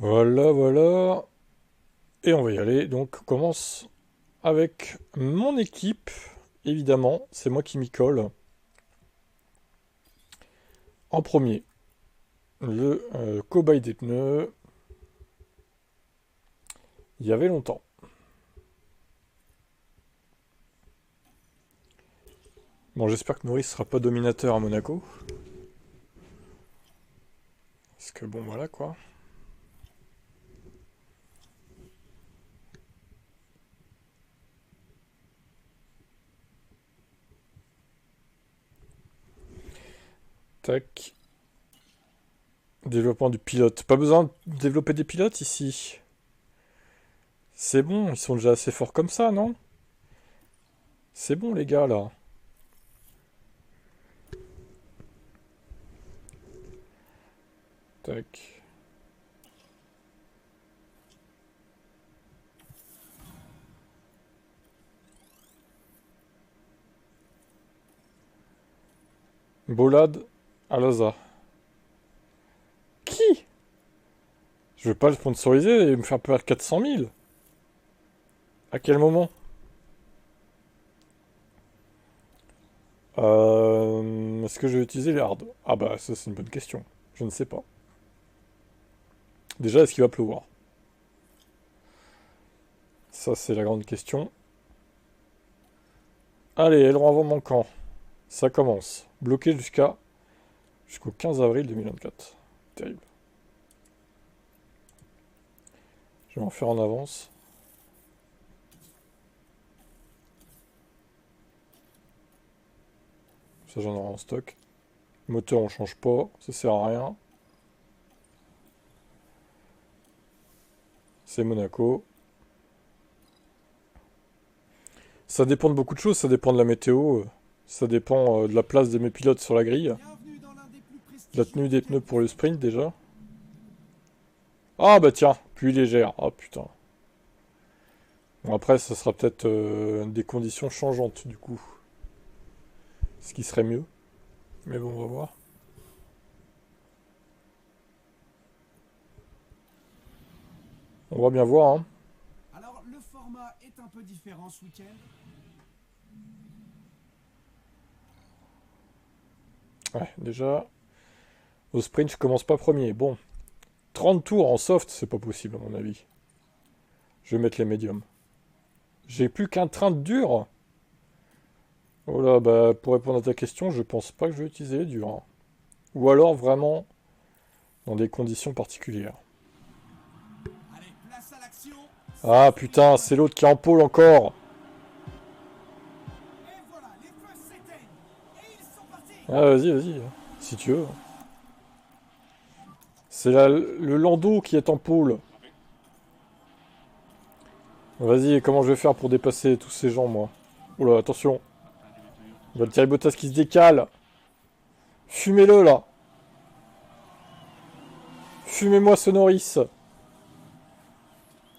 Voilà, voilà. Et on va y aller. Donc, on commence avec mon équipe. Évidemment, c'est moi qui m'y colle. En premier, le cobaye des pneus. Il y avait longtemps. Bon, j'espère que Norris sera pas dominateur à Monaco. Parce que bon, voilà quoi. Tac. Développement du pilote. Pas besoin de développer des pilotes ici. C'est bon, ils sont déjà assez forts comme ça, non? C'est bon, les gars, là. Tac. Bolade à Laza. Qui? Je veux pas le sponsoriser et me faire perdre 400 000. À quel moment? Est-ce que je vais utiliser les hards? Ah bah ça c'est une bonne question. Je ne sais pas. Déjà, est-ce qu'il va pleuvoir? Ça c'est la grande question. Allez, aileron avant manquant. Ça commence. Bloqué jusqu'au 15 avril 2024. Terrible. Je vais en faire en avance. Ça j'en aurai en stock. Moteur on change pas, ça sert à rien. C'est Monaco. Ça dépend de beaucoup de choses, ça dépend de la météo, ça dépend de la place de mes pilotes sur la grille, de la tenue des pneus pour le sprint déjà. Ah bah tiens, pluie légère, ah putain. Bon après ça sera peut-être des conditions changeantes du coup, ce qui serait mieux. Mais bon on va voir. On va bien voir hein. Alors, le format est un peu différent ce week-end. Ouais déjà, au sprint je commence pas premier. Bon, 30 tours en soft c'est pas possible à mon avis. Je vais mettre les médiums. J'ai plus qu'un train de dur. Oh là bah pour répondre à ta question je pense pas que je vais utiliser les durs, hein. Ou alors vraiment dans des conditions particulières. Allez, place à l'action. C'est Ah parti, les putain, c'est pilotes. l'autre qui est en pôle encore. Et voilà, les feux s'éteignent. Et ils sont partis. Ah vas-y, vas-y, si tu veux. C'est le Lando qui est en pôle. Vas-y, comment je vais faire pour dépasser tous ces gens, moi? Oula, attention. Valtteri Bottas qui se décale. Fumez-le, là. Fumez-moi ce Norris.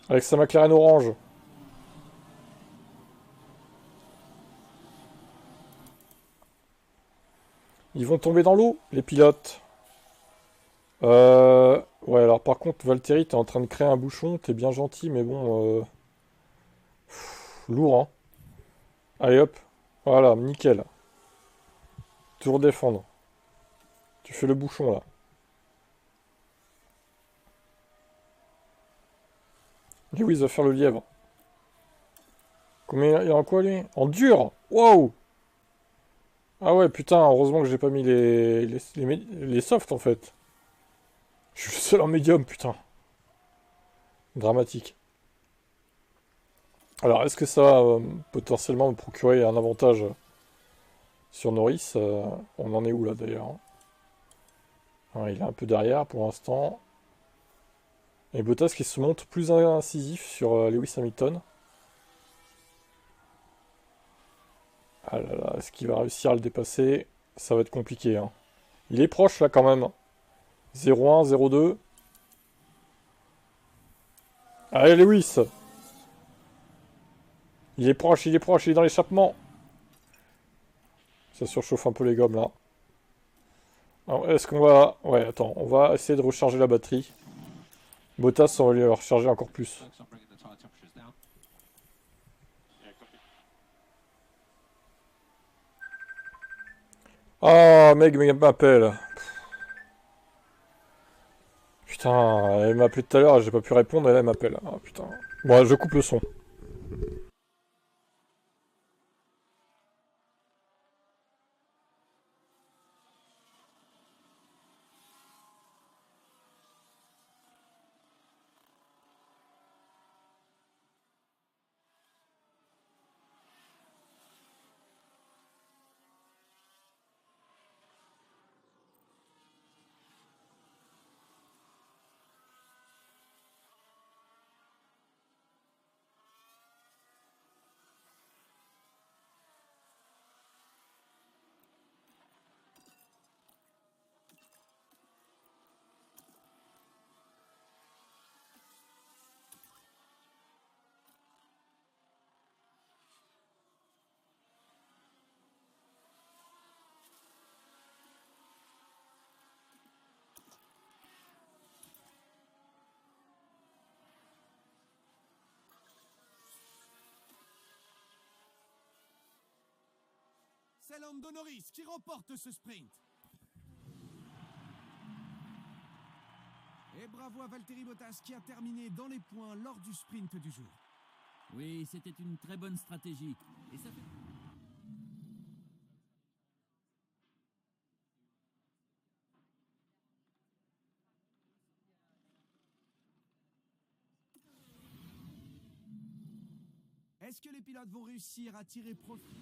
Avec sa McLaren orange. Ils vont tomber dans l'eau, les pilotes. Ouais, alors par contre, Valtteri, t'es en train de créer un bouchon. T'es bien gentil, mais bon... lourd, hein. Allez, hop. Voilà, nickel. Toujours défendre. Tu fais le bouchon, là. Lewis va faire le lièvre. Combien il y a en quoi, lui? En dur! Wow! Ah ouais, putain, heureusement que j'ai pas mis les softs, en fait. Je suis le seul en médium, putain. Dramatique. Alors, est-ce que ça va potentiellement me procurer un avantage sur Norris? On en est où, là, d'ailleurs, hein? Ouais, il est un peu derrière, pour l'instant. Et Bottas qui se montre plus incisif sur Lewis Hamilton. Ah là là, est-ce qu'il va réussir à le dépasser? Ça va être compliqué, hein. Il est proche, là, quand même. 0-1, 0-2. Allez, Lewis! Il est proche, il est dans l'échappement. Ça surchauffe un peu les gommes, là. Alors, est-ce qu'on va... Ouais, attends, on va essayer de recharger la batterie. Bottas, on va lui recharger encore plus. Focus on bringing the tyre temperatures down. Ah, mec, il m'appelle. Putain, elle m'a appelé tout à l'heure, j'ai pas pu répondre, et là elle m'appelle. Ah putain. Bon, je coupe le son. C'est Lando Norris qui remporte ce sprint. Et bravo à Valtteri Bottas qui a terminé dans les points lors du sprint du jour. Oui, c'était une très bonne stratégie. Et ça fait... Est-ce que les pilotes vont réussir à tirer profit?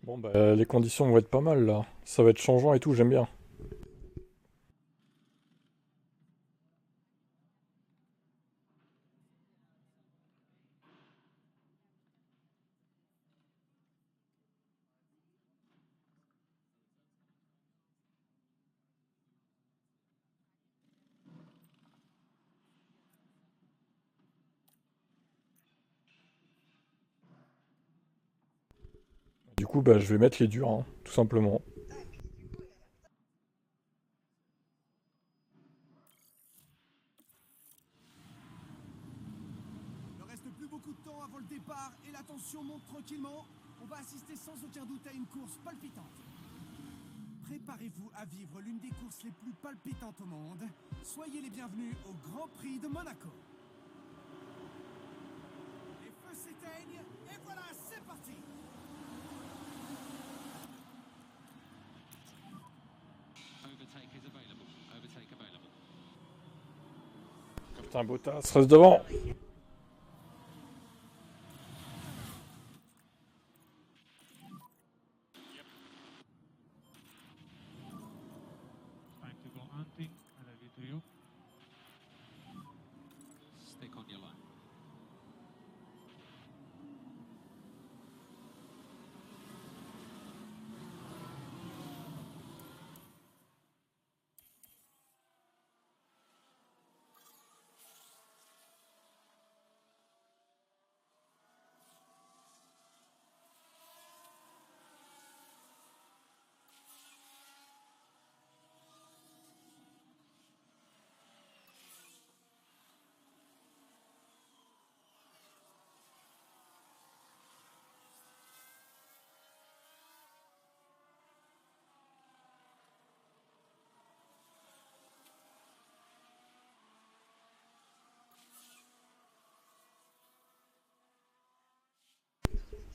Bon bah les conditions vont être pas mal là. Ça va être changeant et tout, j'aime bien. Du coup bah je vais mettre les durs, hein, tout simplement. Il ne reste plus beaucoup de temps avant le départ et la tension monte tranquillement. On va assister sans aucun doute à une course palpitante. Préparez-vous à vivre l'une des courses les plus palpitantes au monde. Soyez les bienvenus au Grand Prix de Monaco. Les feux s'éteignent et voilà, c'est parti. Overtake is available. Overtake available. Putain, Bottas reste devant. Time to go hunting. I leave it to you. Stick on your line.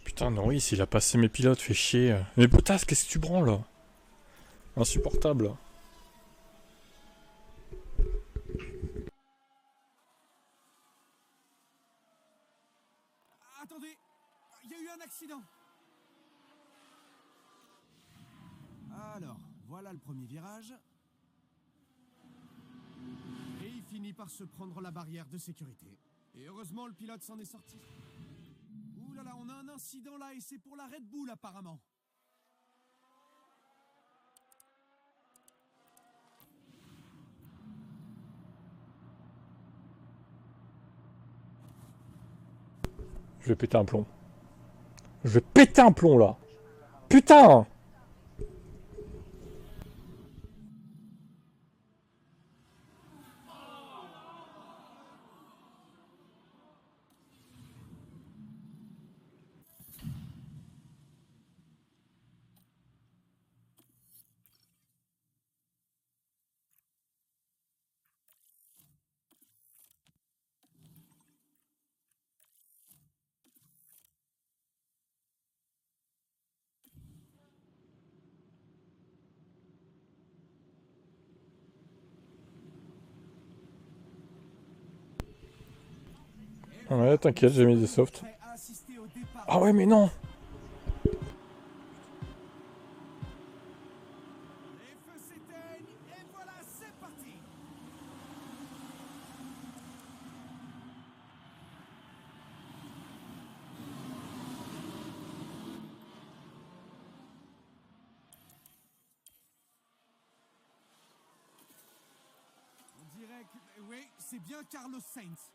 Putain, Norris, il a passé mes pilotes, fait chier. Mais Bottas, qu'est-ce que tu branles là? Insupportable. Attendez, il y a eu un accident. Alors, voilà le premier virage. Et il finit fini par se prendre la barrière de sécurité. Et heureusement, le pilote s'en est sorti. Ouh là là, on a un incident là et c'est pour la Red Bull apparemment. Je vais péter un plomb. Je vais péter un plomb là. Putain! Ouais, t'inquiète, j'ai mis des softs. Prêt à assister au départ. Ah ouais, mais non! Les feux s'éteignent et voilà, c'est parti. On dirait que... Oui, c'est bien Carlos Sainz.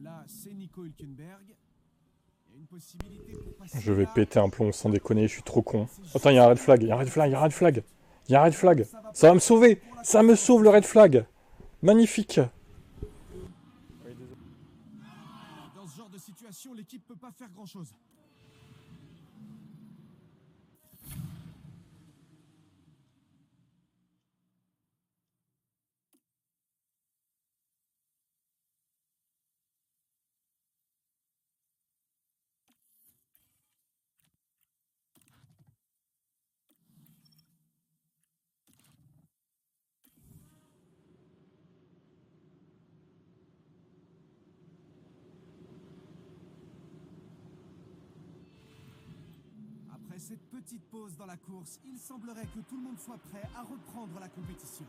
Là, c'est Nico Hülkenberg. Il y a une possibilité pour passer. Je vais là. péter un plomb sans déconner, je suis trop con. Attends, il y a un red flag, il y a un red flag, il y a un red flag. Il y a un red flag. Ça va me sauver! Ça me sauve le red flag! Magnifique! Dans ce genre de situation, l'équipe peut pas faire grand-chose. Après cette petite pause dans la course, il semblerait que tout le monde soit prêt à reprendre la compétition.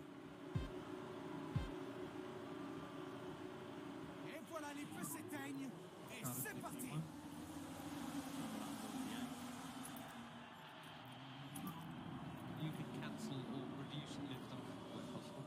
Et voilà, les feux s'éteignent. Et c'est parti. You can cancel or reduce lift-off where possible.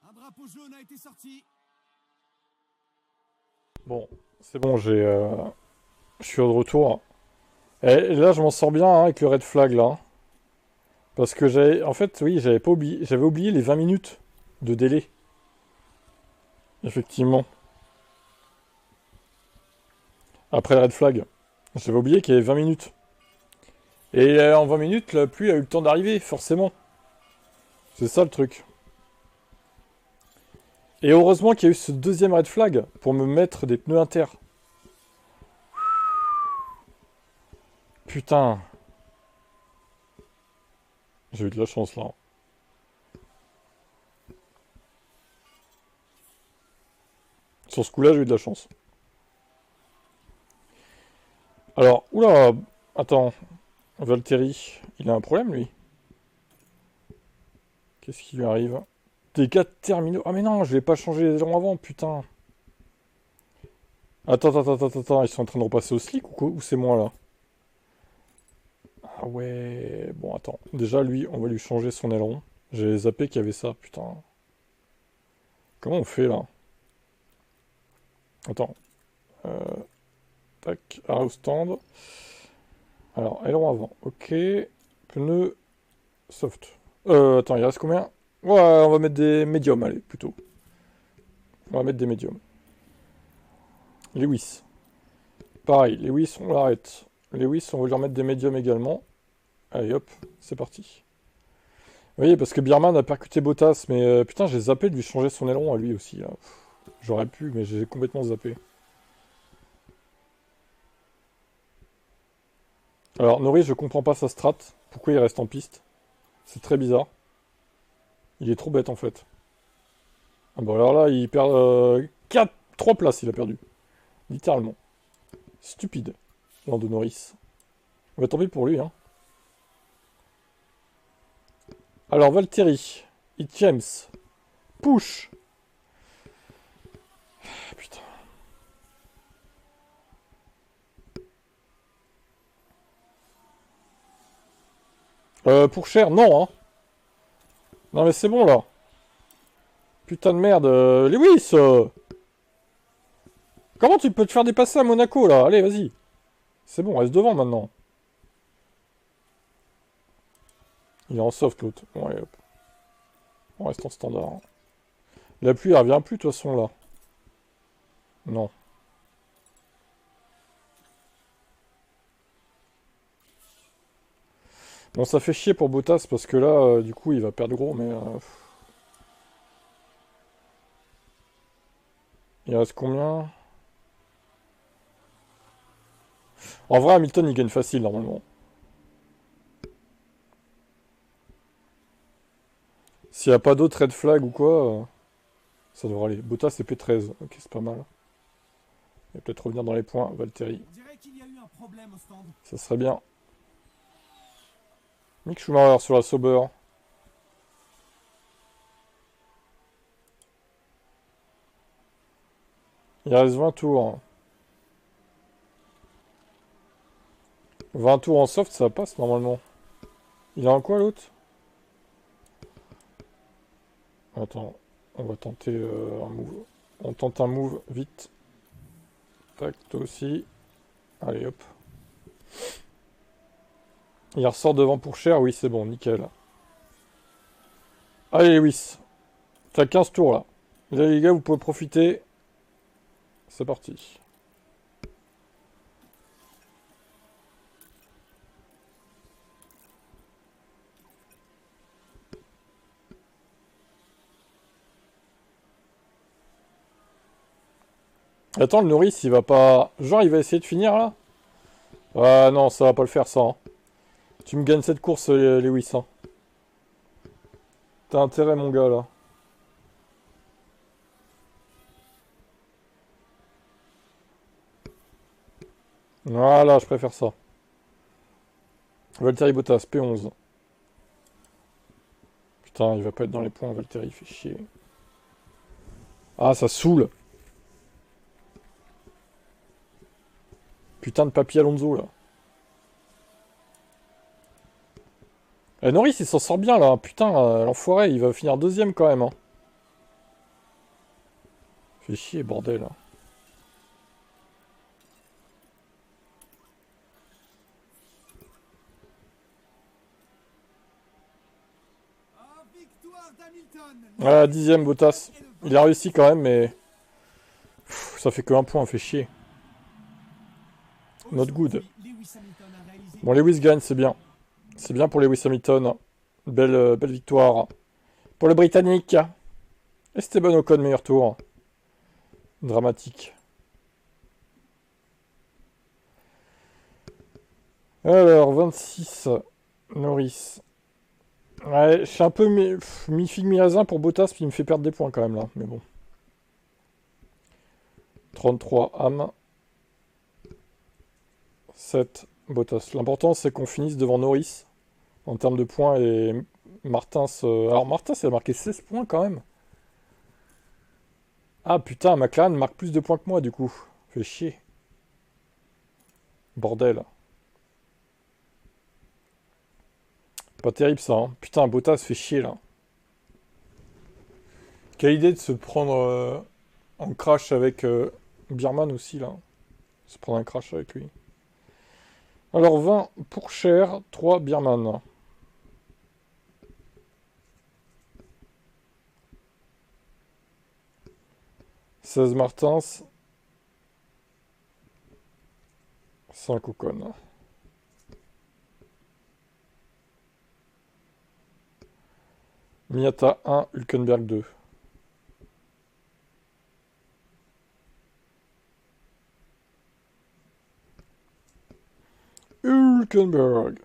Un drapeau jaune a été sorti. Bon, c'est bon, je suis de retour. Et là, je m'en sors bien hein, avec le red flag là. Parce que j'avais. En fait, oui, j'avais oublié les 20 minutes de délai. Effectivement. Après le red flag. J'avais oublié qu'il y avait 20 minutes. Et en 20 minutes, la pluie a eu le temps d'arriver, forcément. C'est ça le truc. Et heureusement qu'il y a eu ce deuxième red flag pour me mettre des pneus inter. Putain. J'ai eu de la chance là. Sur ce coup-là, j'ai eu de la chance. Alors, oula, attends. Valtteri, il a un problème lui. Qu'est-ce qui lui arrive? Dégâts terminaux. Ah mais non, je vais pas changer les ailerons avant, putain. Attends, ils sont en train de repasser au slick ou quoi? Ou c'est moi là? Ah ouais, bon attends. Déjà lui, on va lui changer son aileron. J'ai zappé qu'il y avait ça, putain. Comment on fait là? Attends. Tac, arrow stand. Alors, aileron avant, ok. Pneus soft. Attends, il reste combien? Ouais, on va mettre des médiums, allez, plutôt. On va mettre des médiums. Lewis. Pareil, Lewis, on l'arrête. Lewis, on va lui remettre des médiums également. Allez, hop, c'est parti. Vous voyez, parce que Bierman a percuté Bottas, mais putain, j'ai zappé de lui changer son aileron à lui aussi. Là. J'aurais pu, mais j'ai complètement zappé. Alors, Norris, je comprends pas sa strat. Pourquoi il reste en piste? C'est très bizarre. Il est trop bête, en fait. Ah bon, alors là, il perd 3 places, il a perdu. Littéralement. Stupide. Lando Norris. On va tant pis pour lui, hein. Alors, Valtteri. It James. Push. Putain. Pour cher, non, hein. Non, mais c'est bon, là. Putain de merde. Lewis Comment tu peux te faire dépasser à Monaco, là? Allez, vas-y. C'est bon, reste devant, maintenant. Il est en soft, l'autre. Bon, allez, hop. On reste en standard. Hein. La pluie, elle revient plus, de toute façon, là. Non. Bon, ça fait chier pour Bottas, parce que là, du coup, il va perdre gros, mais... Il reste combien? En vrai, Hamilton, il gagne facile, normalement. S'il n'y a pas d'autres red flag ou quoi, ça devrait aller. Bottas, c'est P13. Ok, c'est pas mal. Il va peut-être revenir dans les points, Valtteri. On dirait qu'il y a eu un problème au stand. Ça serait bien. Mick Schumacher sur la Sauber. Il reste 20 tours. 20 tours en soft, ça passe normalement. Il a un quoi l'autre? Attends, on va tenter un move. On tente un move vite. Tac, toi aussi. Allez hop. Il ressort devant pour cher, oui c'est bon, nickel. Allez Lewis. T'as 15 tours là. Là les gars, vous pouvez profiter. C'est parti. Attends, le Norris, il va pas... Genre, il va essayer de finir, là? Ah non, ça va pas le faire, ça. Hein. Tu me gagnes cette course, Lewis. Hein. T'as intérêt, mon gars, là. Voilà, je préfère ça. Valtteri Bottas, P11. Putain, il va pas être dans les points, Valtteri, il fait chier. Ah, ça saoule. Putain de Papi Alonso, là. Norris, il s'en sort bien, là. Putain, l'enfoiré, il va finir deuxième, quand même. Hein. Fait chier, bordel. Ah, victoire d'Hamilton. Voilà, dixième, Bottas. Il a réussi, quand même, mais... Pff, ça fait que 1 point, fait chier. Not good. Bon, Lewis gagne, c'est bien. C'est bien pour Lewis Hamilton. Belle victoire. Pour le Britannique. Esteban Ocon, meilleur tour. Dramatique. Alors, 26. Norris. Ouais, je suis un peu mi-figue mi-raisin pour Bottas, puis il me fait perdre des points quand même là. Mais bon. 33, Ham. 7, Bottas. L'important, c'est qu'on finisse devant Norris en termes de points et Martins. Alors, Martins, il a marqué 16 points quand même. Ah putain, McLaren marque plus de points que moi du coup. Fait chier. Bordel. Pas terrible ça. Hein. Putain, Bottas fait chier là. Quelle idée de se prendre en crash avec Bierman aussi là. Se prendre un crash avec lui. Alors 20 pour cher, 3 Bierman. 16 Martins. 5 Ocon. Miata 1, Hülkenberg 2. Hülkenberg.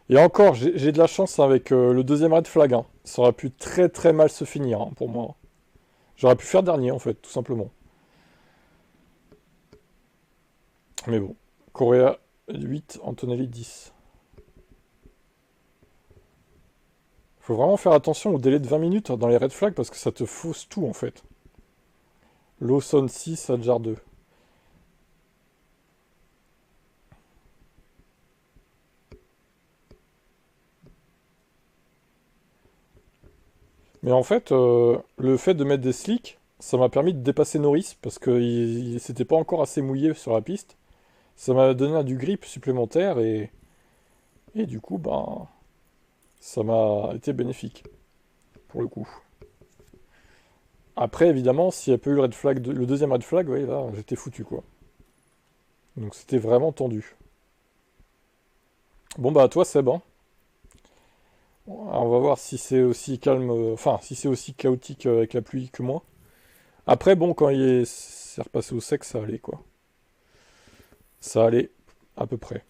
Et encore, j'ai de la chance avec le deuxième red flag. Hein. Ça aurait pu très très mal se finir hein, pour moi. J'aurais pu faire dernier en fait, tout simplement. Mais bon. Correa 8, Antonelli 10. Faut vraiment faire attention au délai de 20 minutes dans les red flags parce que ça te fausse tout en fait. Lawson 6, Adjar 2. Mais en fait, le fait de mettre des slicks, ça m'a permis de dépasser Norris parce qu'il s'était pas encore assez mouillé sur la piste. Ça m'a donné du grip supplémentaire et du coup, ben, ça m'a été bénéfique pour le coup. Après, évidemment, s'il n'y a pas eu le red flag, le deuxième red flag, ouais, là, j'étais foutu quoi. Donc c'était vraiment tendu. Bon bah à toi Seb, hein. On va voir si c'est aussi calme, enfin si c'est aussi chaotique avec la pluie que moi. Après bon quand c'est repassé au sec ça allait quoi. Ça allait à peu près.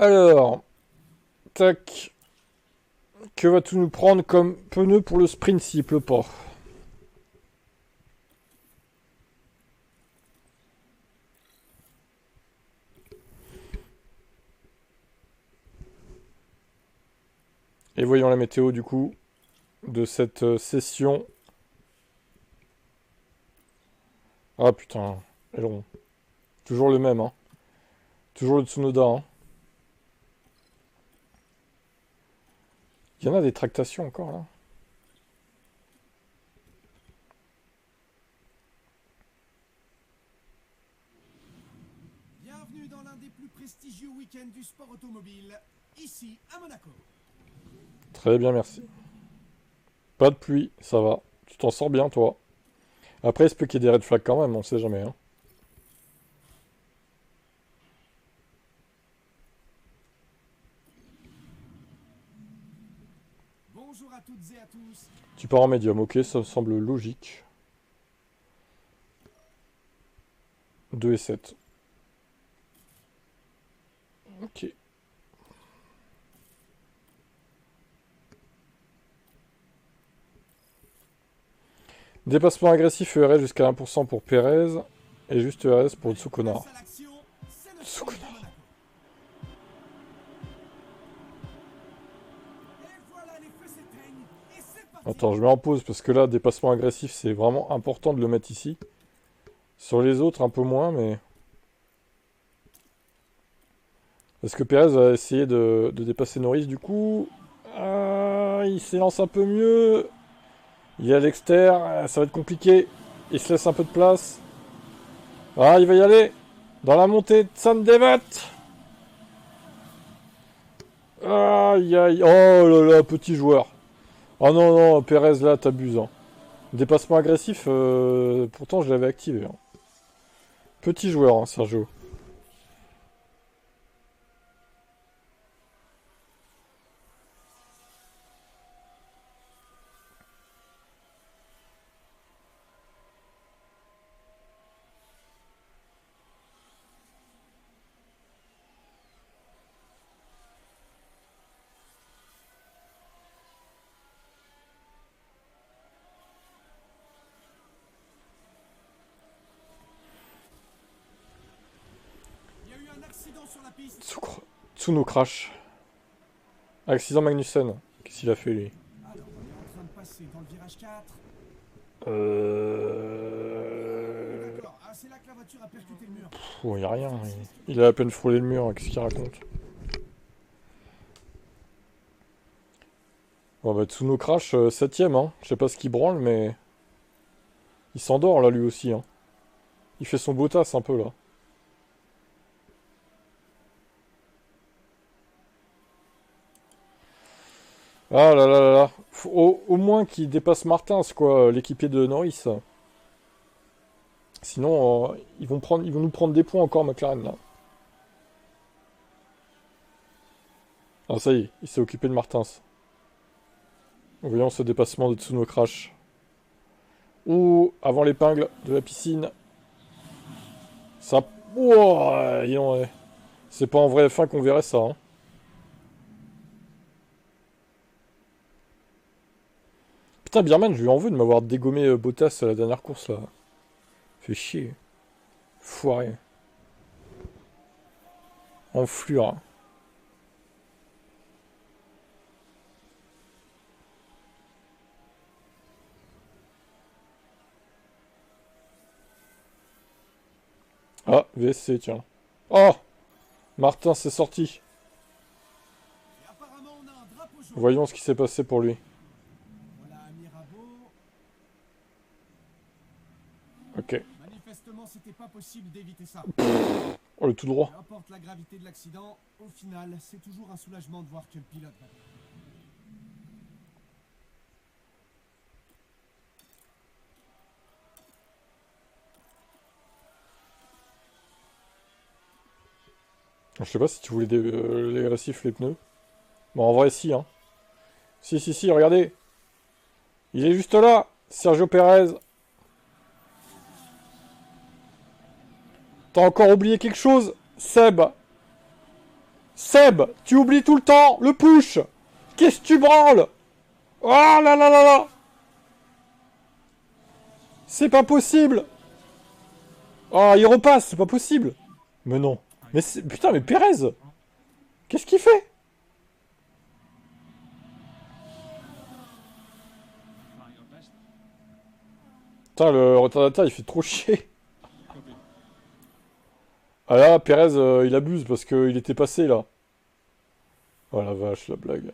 Alors, tac. Que vas-tu nous prendre comme pneu pour le sprint s'il pleut pas? Et voyons la météo du coup de cette session. Ah putain, aileron. Toujours le même, hein. Toujours le Tsunoda, hein. Il y en a des tractations encore là. Bienvenue dans l'un des plus prestigieux week-ends du sport automobile, ici à Monaco. Très bien, merci. Pas de pluie, ça va. Tu t'en sors bien, toi. Après, il se peut qu'il y ait des red flags quand même, on sait jamais. Hein. Bonjour à toutes et à tous. Tu pars en médium, ok, ça me semble logique. 2 et 7. Ok. Dépassement agressif ERS jusqu'à 1% pour Perez. Et juste ERS pour Tsunoda. Place à l'action, c'est le sprint de Monaco. Et voilà, les feux s'éteignent, et c'est parti. Attends, je mets en pause parce que là, dépassement agressif, c'est vraiment important de le mettre ici. Sur les autres, un peu moins, mais... Est-ce que Perez va essayer de dépasser Norris du coup? Ah, il s'élance un peu mieux. Il est à l'extérieur, ça va être compliqué. Il se laisse un peu de place. Ah, il va y aller. Dans la montée de San Devat. Aïe, aïe. Oh là là, petit joueur. Oh non, non, Perez là, t'abuses. Hein. Dépassement agressif, pourtant je l'avais activé. Hein. Petit joueur, hein, Sergio. sur la piste. Tsuno crash. Accident Magnussen. Qu'est-ce qu'il a fait lui? Alors, on est en train de passer dans le virage 4. D'accord, ah, c'est là que la voiture a percuté le mur. Oh, y a rien. Il a à peine frôlé le mur. Qu'est-ce qu'il raconte? Bon bah Tsuno crash 7ème, hein. Je sais pas ce qu'il branle, mais... Il s'endort là lui aussi, hein. Il fait son beau tasse un peu là. Ah là là là là. Faut au moins qu'il dépasse Martins, quoi, l'équipier de Norris. Sinon, ils vont nous prendre des points encore, McLaren, là. Ah, ça y est, il s'est occupé de Martins. Voyons ce dépassement de Tsuno Crash. Ouh, avant l'épingle de la piscine. Ça... Ouah, ouais. C'est pas en vrai F1 qu'on verrait ça, hein. Putain, Birman, je lui en veux de m'avoir dégommé Bottas à la dernière course, là. Fait chier. Foiré. Enflure. Ah, VSC, tiens. Oh! Martin s'est sorti. Et apparemment, on a un drapeau jaune. Voyons ce qui s'est passé pour lui. Voilà Mirabeau. Ok. Manifestement, c'était pas possible d'éviter ça. Oh, le tout droit. Peu importe la gravité de l'accident, au final, c'est toujours un soulagement de voir que le pilote va bien. Je sais pas si tu voulais les récifs, les pneus. Bon, en vrai, si, hein. Si, regardez. Il est juste là, Sergio Pérez. T'as encore oublié quelque chose, Seb. Seb, tu oublies tout le temps le push. Qu'est-ce que tu branles? Oh là là là là. C'est pas possible. Oh, il repasse, c'est pas possible. Mais non. Mais c'est... Putain, mais Pérez. Qu'est-ce qu'il fait? Try your best. Putain, le retardateur, il fait trop chier. Ah là, Pérez, il abuse parce qu'il était passé, là. Oh la vache, la blague.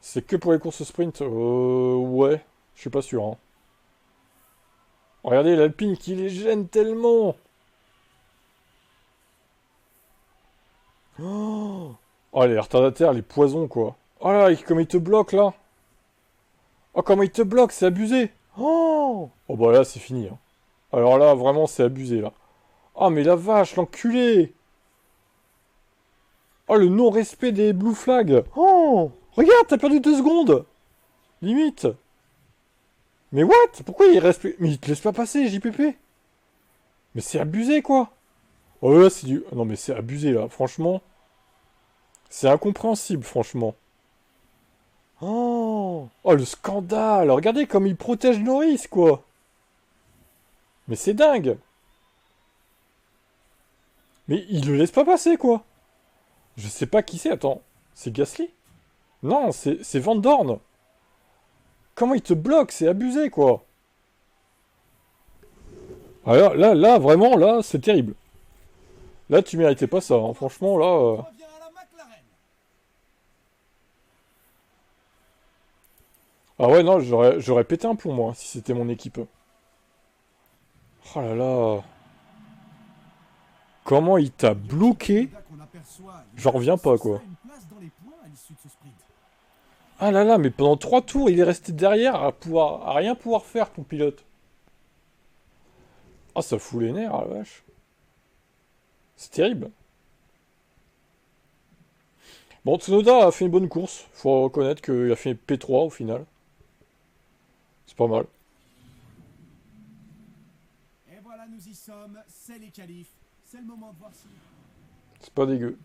C'est que pour les courses sprint? Ouais. Je suis pas sûr, hein. Regardez l'Alpine qui les gêne tellement. Oh, les retardataires, les poisons, quoi. Oh là, comme ils te bloquent, là. Oh, comment ils te bloquent, c'est abusé. Oh, bah là, c'est fini, hein. Alors là, vraiment, c'est abusé, là. Oh, mais la vache, l'enculé. Oh, le non-respect des blue flags. Oh, regarde, t'as perdu 2 secondes. Limite. Mais what? Pourquoi il respecte... Mais il te laisse pas passer, JPP. Mais c'est abusé, quoi. Oh là, c'est du... Non, mais c'est abusé, là, franchement. C'est incompréhensible, franchement. Oh, le scandale. Regardez comme il protège Norris, quoi. Mais c'est dingue. Mais il le laisse pas passer, quoi. Je sais pas qui c'est, attends. C'est Gasly? Non, c'est Van Dorn. Comment il te bloque? C'est abusé, quoi. Alors, là, vraiment, là, c'est terrible. Là, tu méritais pas ça, hein. Franchement, là... On revient à la McLaren. Ah ouais, non, j'aurais pété un plomb, moi, si c'était mon équipe. Oh là là... Comment il t'a bloqué? J'en reviens pas, quoi. Ah là là, mais pendant 3 tours, il est resté derrière à rien pouvoir faire, ton pilote. Ah, ça fout les nerfs, ah la vache. C'est terrible. Bon, Tsunoda a fait une bonne course. Faut reconnaître qu'il a fait P3 au final. C'est pas mal. Et voilà, nous y sommes. C'est les qualifs. C'est le moment de voir si... C'est pas dégueu.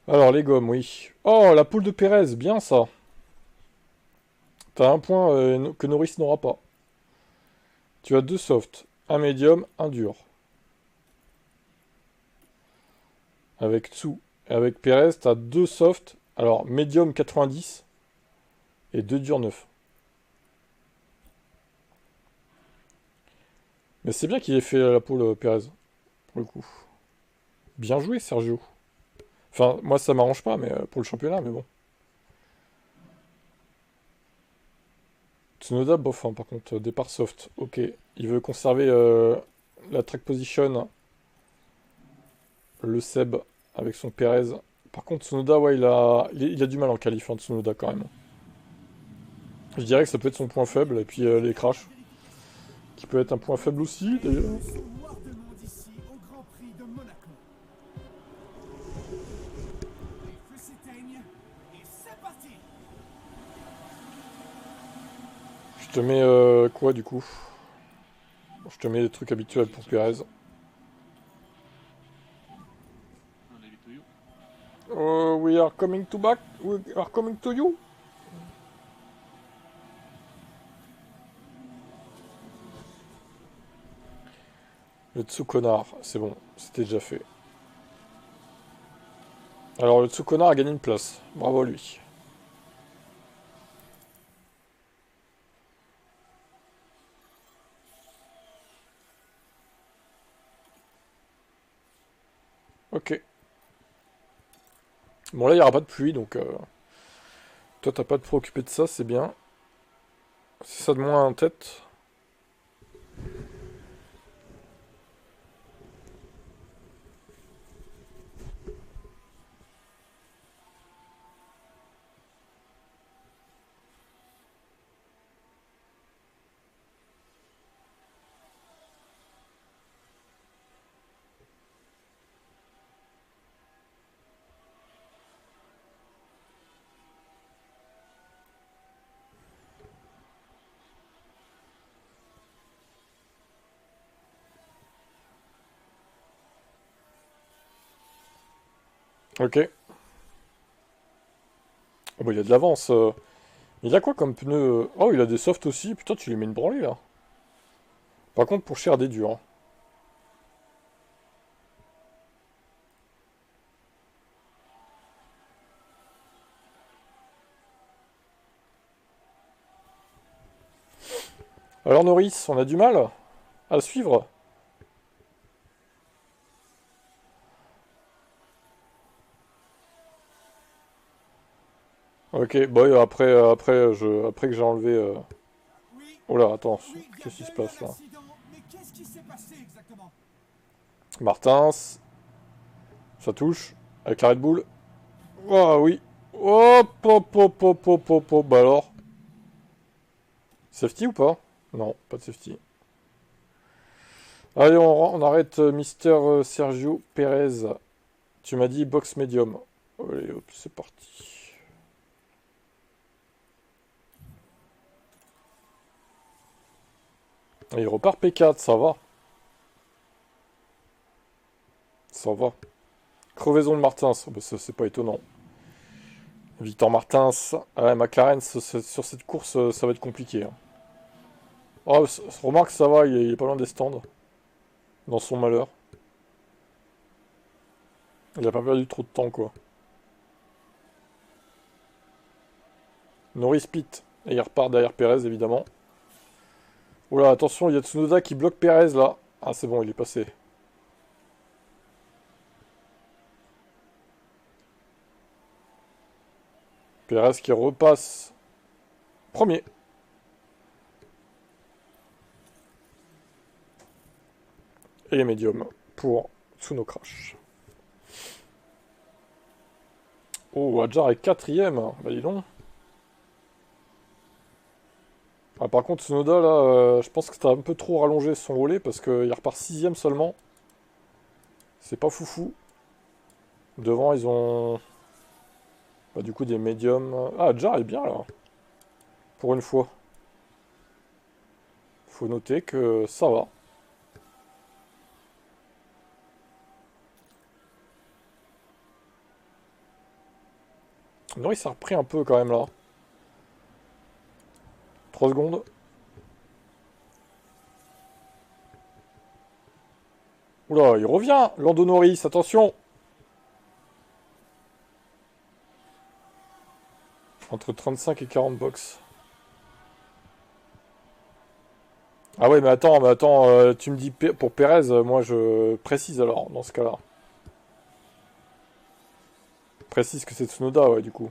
Alors, les gommes, oui. Oh, la poule de Pérez, bien ça. T'as un point que Norris n'aura pas. Tu as 2 softs. Un médium, un dur. Avec Tsu. Et avec Pérez, t'as 2 softs. Alors, médium 90 et 2 durs 9. Mais c'est bien qu'il ait fait la poule Pérez, pour le coup. Bien joué, Sergio. Enfin, moi, ça m'arrange pas, mais pour le championnat, mais bon. Tsunoda, bof, hein, par contre, départ soft. Ok, il veut conserver la track position. Le Seb avec son Pérez. Par contre, Tsunoda, ouais, il a du mal en qualif, hein, Tsunoda, quand même. Je dirais que ça peut être son point faible, et puis les crashs. Qui peut être un point faible aussi, d'ailleurs. Noir de monde ici au Grand Prix de Monaco. Les feux s'éteignent et c'est parti. Je te mets quoi, du coup? Je te mets des trucs habituels pour Pérez. On leave it to you. We are coming to back. We are coming to you. Le Tsukonar, c'est bon, c'était déjà fait. Alors le Tsukonar a gagné une place. Bravo à lui. Ok. Bon là il n'y aura pas de pluie donc toi t'as pas à te préoccuper de ça, c'est bien. C'est ça de moins en tête. Ok. Oh bah il y a de l'avance. Il a quoi comme pneu? Oh il a des softs aussi. Putain tu lui mets une branlée là. Par contre pour cher des durs. Hein. Alors Norris, on a du mal à le suivre. Ok, bon après que j'ai enlevé... Oui, Oh là, attends, oui, qu'est-ce qui se il y a eu passe un là? accident. Mais qu'est-ce qui s'est passé exactement? Martins, ça touche, avec la Red Bull. Oh oui. Hop, hop, hop, hop, hop, hop, hop. Bah alors. Safety ou pas? Non, pas de safety. Allez, on arrête Mister Sergio Perez. Tu m'as dit box medium. Allez, hop, c'est parti. Et il repart P4, ça va. Ça va. Crevaison de Martins, oh, bah, ça, c'est pas étonnant. Victor Martins, ah ouais, McLaren, sur cette course, ça va être compliqué. Hein. Oh, remarque, ça va, il est pas loin des stands. Dans son malheur. Il a pas perdu trop de temps, quoi. Norris pit. Et il repart derrière Perez, évidemment. Oula, attention, il y a Tsunoda qui bloque Perez, là. Ah, c'est bon, il est passé. Perez qui repasse. Premier. Et les médiums pour Tsuno Crash. Oh, Adjar est quatrième. Bah dis donc. Ah, par contre, Tsunoda, là, je pense que t'as un peu trop rallongé son relais parce qu'il repart sixième seulement. C'est pas foufou. Devant, ils ont... Bah, du coup, des médiums. Ah, Adjar est bien, là. Pour une fois. Faut noter que ça va. Norris a repris un peu quand même là. 3 secondes. Oula, il revient, Lando Norris, attention. Entre 35 et 40 box. Ah ouais, mais attends, tu me dis pour Perez, moi je précise alors, dans ce cas-là. Précise que c'est Tsunoda, ouais, du coup.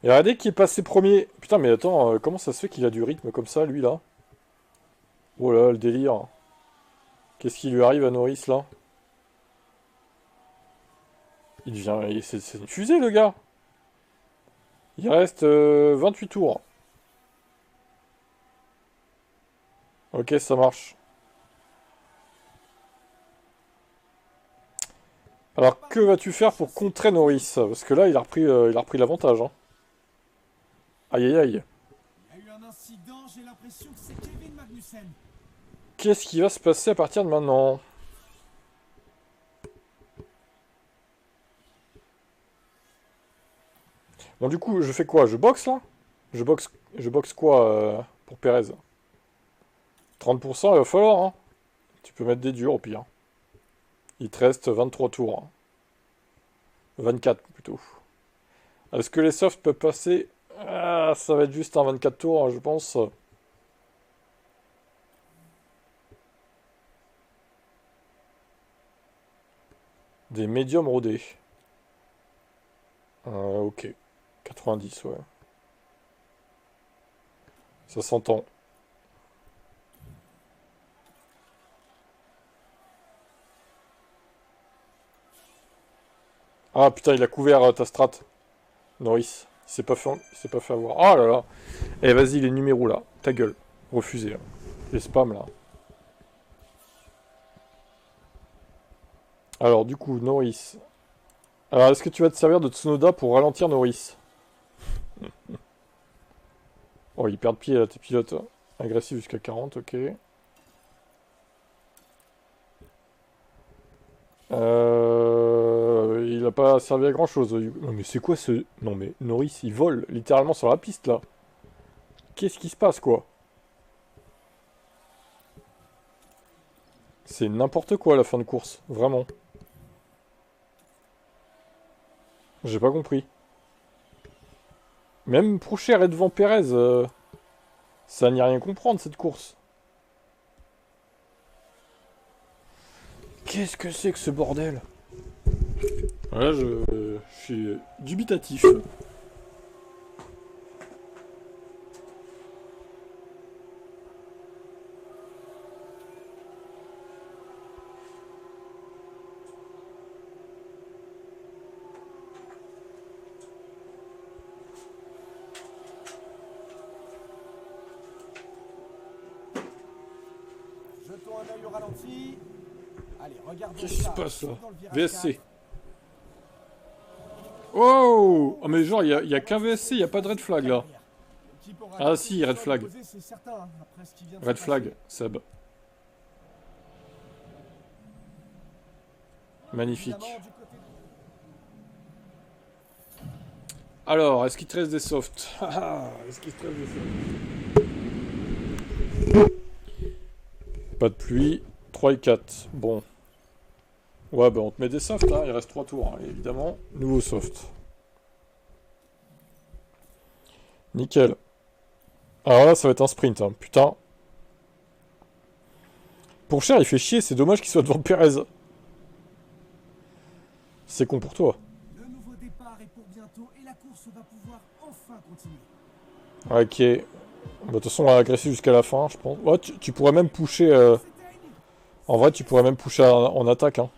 Et regardez qui est passé premier. Putain, mais attends, comment ça se fait qu'il a du rythme comme ça, lui, là? Oh là, le délire. Qu'est-ce qui lui arrive à Norris, là? Il devient... C'est une fusée, le gars. Il reste 28 tours. Ok, ça marche. Alors, que vas-tu faire pour contrer Norris? Parce que là, il a repris l'avantage, hein. Aïe, aïe, aïe. Il y a eu un incident, j'ai l'impression que c'est Kevin Magnussen. Qu'est-ce qui va se passer à partir de maintenant? Bon, du coup, je fais quoi? Je boxe, là? Je boxe quoi pour Perez? 30%, il va falloir, hein. Tu peux mettre des durs, au pire. Il te reste 23 tours. 24, plutôt. Est-ce que les softs peuvent passer? Ah, ça va être juste un 24 tours, hein, je pense. Des médiums rodés. Ok. 90, ouais. Ça s'entend. Ah putain, il a couvert ta strat. Norris. Il s'est pas fait avoir. Oh là là. Eh vas-y, les numéros là. Ta gueule. Refusé. Hein. Les spams là. Alors du coup, Norris. Alors est-ce que tu vas te servir de Tsunoda pour ralentir Norris? Oh, il perd pied là, tes pilotes. Agressif jusqu'à 40, ok. Il a pas servi à grand chose. Non mais c'est quoi ce... Non mais Norris il vole littéralement sur la piste là. Qu'est-ce qui se passe quoi? C'est n'importe quoi la fin de course, vraiment. J'ai pas compris. Même Procher est devant Perez. Ça n'y a rien comprendre cette course. Qu'est-ce que c'est que ce bordel? Voilà, je suis dubitatif. Jetons un œil au ralenti. Allez, regardons Qu'est-ce qui se ça. passe là? Dans le virage VSC. 4. Oh! Oh mais genre, il y a qu'un VSC, il n'y a pas de red flag là. L'équipe aura Ah des si, red solutions flag. à poser, c'est certain, hein, après ce qui vient de Red se flag, passer. Seb. Magnifique. Évidemment, du côté Alors, est-ce qu'il te reste des softs? Est-ce qu'il te reste des softs? Pas de pluie. 3 et 4. Bon. Ouais, bah on te met des softs, hein. Il reste 3 tours, hein, évidemment. Nouveau soft. Nickel. Alors là, ça va être un sprint, hein. Putain. Pour cher, il fait chier. C'est dommage qu'il soit devant Perez. C'est con pour toi. le nouveau départ est pour bientôt et la course va pouvoir enfin continuer. Ok. Bah, de toute façon, on va agresser jusqu'à la fin, je pense. Ouais, tu pourrais même pusher... En vrai, tu pourrais même pusher en attaque, hein.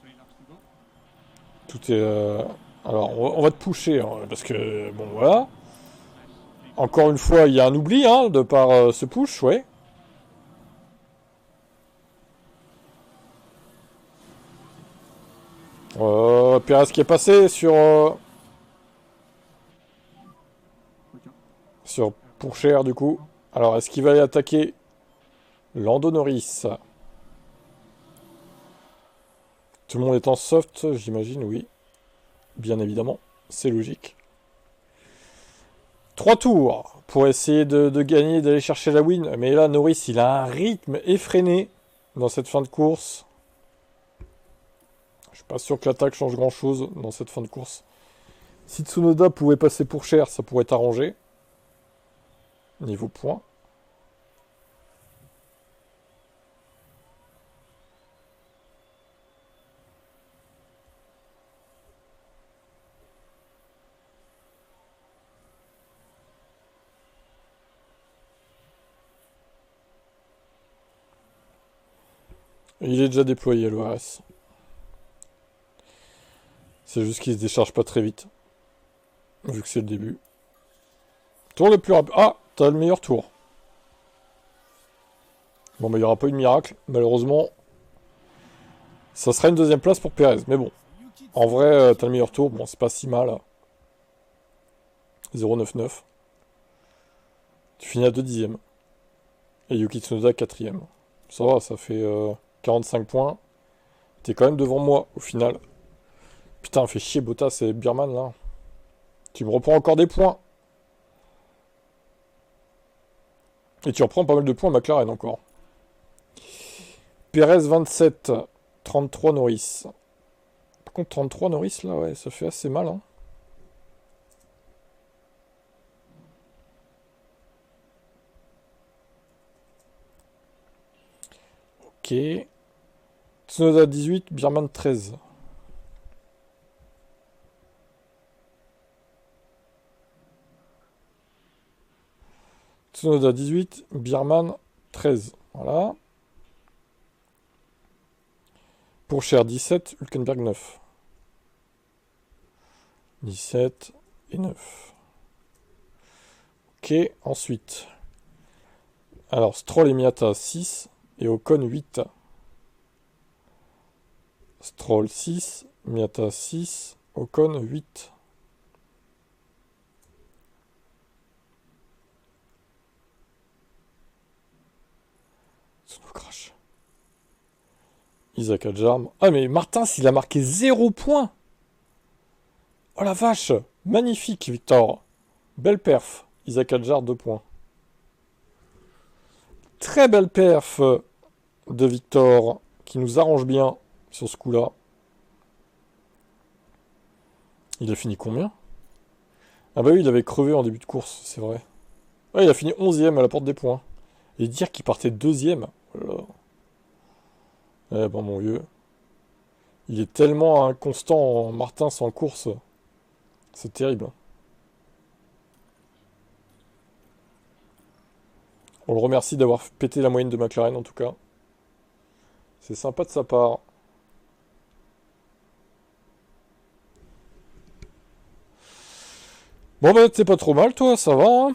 3 laps to go. Tout est... Alors, on va te pusher, hein, parce que... Bon, voilà. Encore une fois, il y a un oubli, hein, de par ce push, ouais. Perez qui est passé sur... sur Pourchère du coup. Alors est-ce qu'il va aller attaquer Lando Norris? Tout le monde est en soft, j'imagine, oui. Bien évidemment, c'est logique. 3 tours pour essayer de gagner, d'aller chercher la win. Mais là, Norris, il a un rythme effréné dans cette fin de course. Je suis pas sûr que l'attaque change grand-chose dans cette fin de course. Si Tsunoda pouvait passer pour cher, ça pourrait t'arranger. Niveau points. Il est déjà déployé, le RS. C'est juste qu'il se décharge pas très vite. Vu que c'est le début. Tour le plus rapide. Ah, t'as le meilleur tour. Bon, bah, il n'y aura pas eu de miracle. Malheureusement, ça sera une deuxième place pour Perez. Mais bon, en vrai, t'as le meilleur tour. Bon, c'est pas si mal. 0,99. Tu finis à 2 dixièmes. Et Yuki Tsunoda 4ème. Ça va, ça fait 45 points. T'es quand même devant moi, au final. Putain, fait chier Bottas et Birman, là. Tu me reprends encore des points. Et tu reprends pas mal de points à McLaren, encore. Perez 27. 33 Norris. Par contre, 33 Norris, là, ouais, ça fait assez mal, hein. Ok. Tsunoda 18, Birman 13. Tsunoda 18, Birman 13. Voilà. Pourchère 17, Hülkenberg 9. 17 et 9. Ok, ensuite. Alors, Stroll et Miata 6 et Ocon 8. Stroll 6, Miata 6, Ocon 8. Snow Crash. Isaac Adjarm. Ah mais Martin, s'il a marqué 0 points. Oh la vache. Magnifique, Victor. Belle perf. Isaac Adjar 2 points. Très belle perf de Victor, qui nous arrange bien sur ce coup-là. Il a fini combien? Ah bah oui, il avait crevé en début de course, c'est vrai. Ouais, il a fini 11ème à la porte des points. Et dire qu'il partait 2ème. Eh ben mon vieux. Il est tellement inconstant, Martin, sans course. C'est terrible. On le remercie d'avoir pété la moyenne de McLaren, en tout cas. C'est sympa de sa part. Bon bah t'es pas trop mal toi, ça va hein.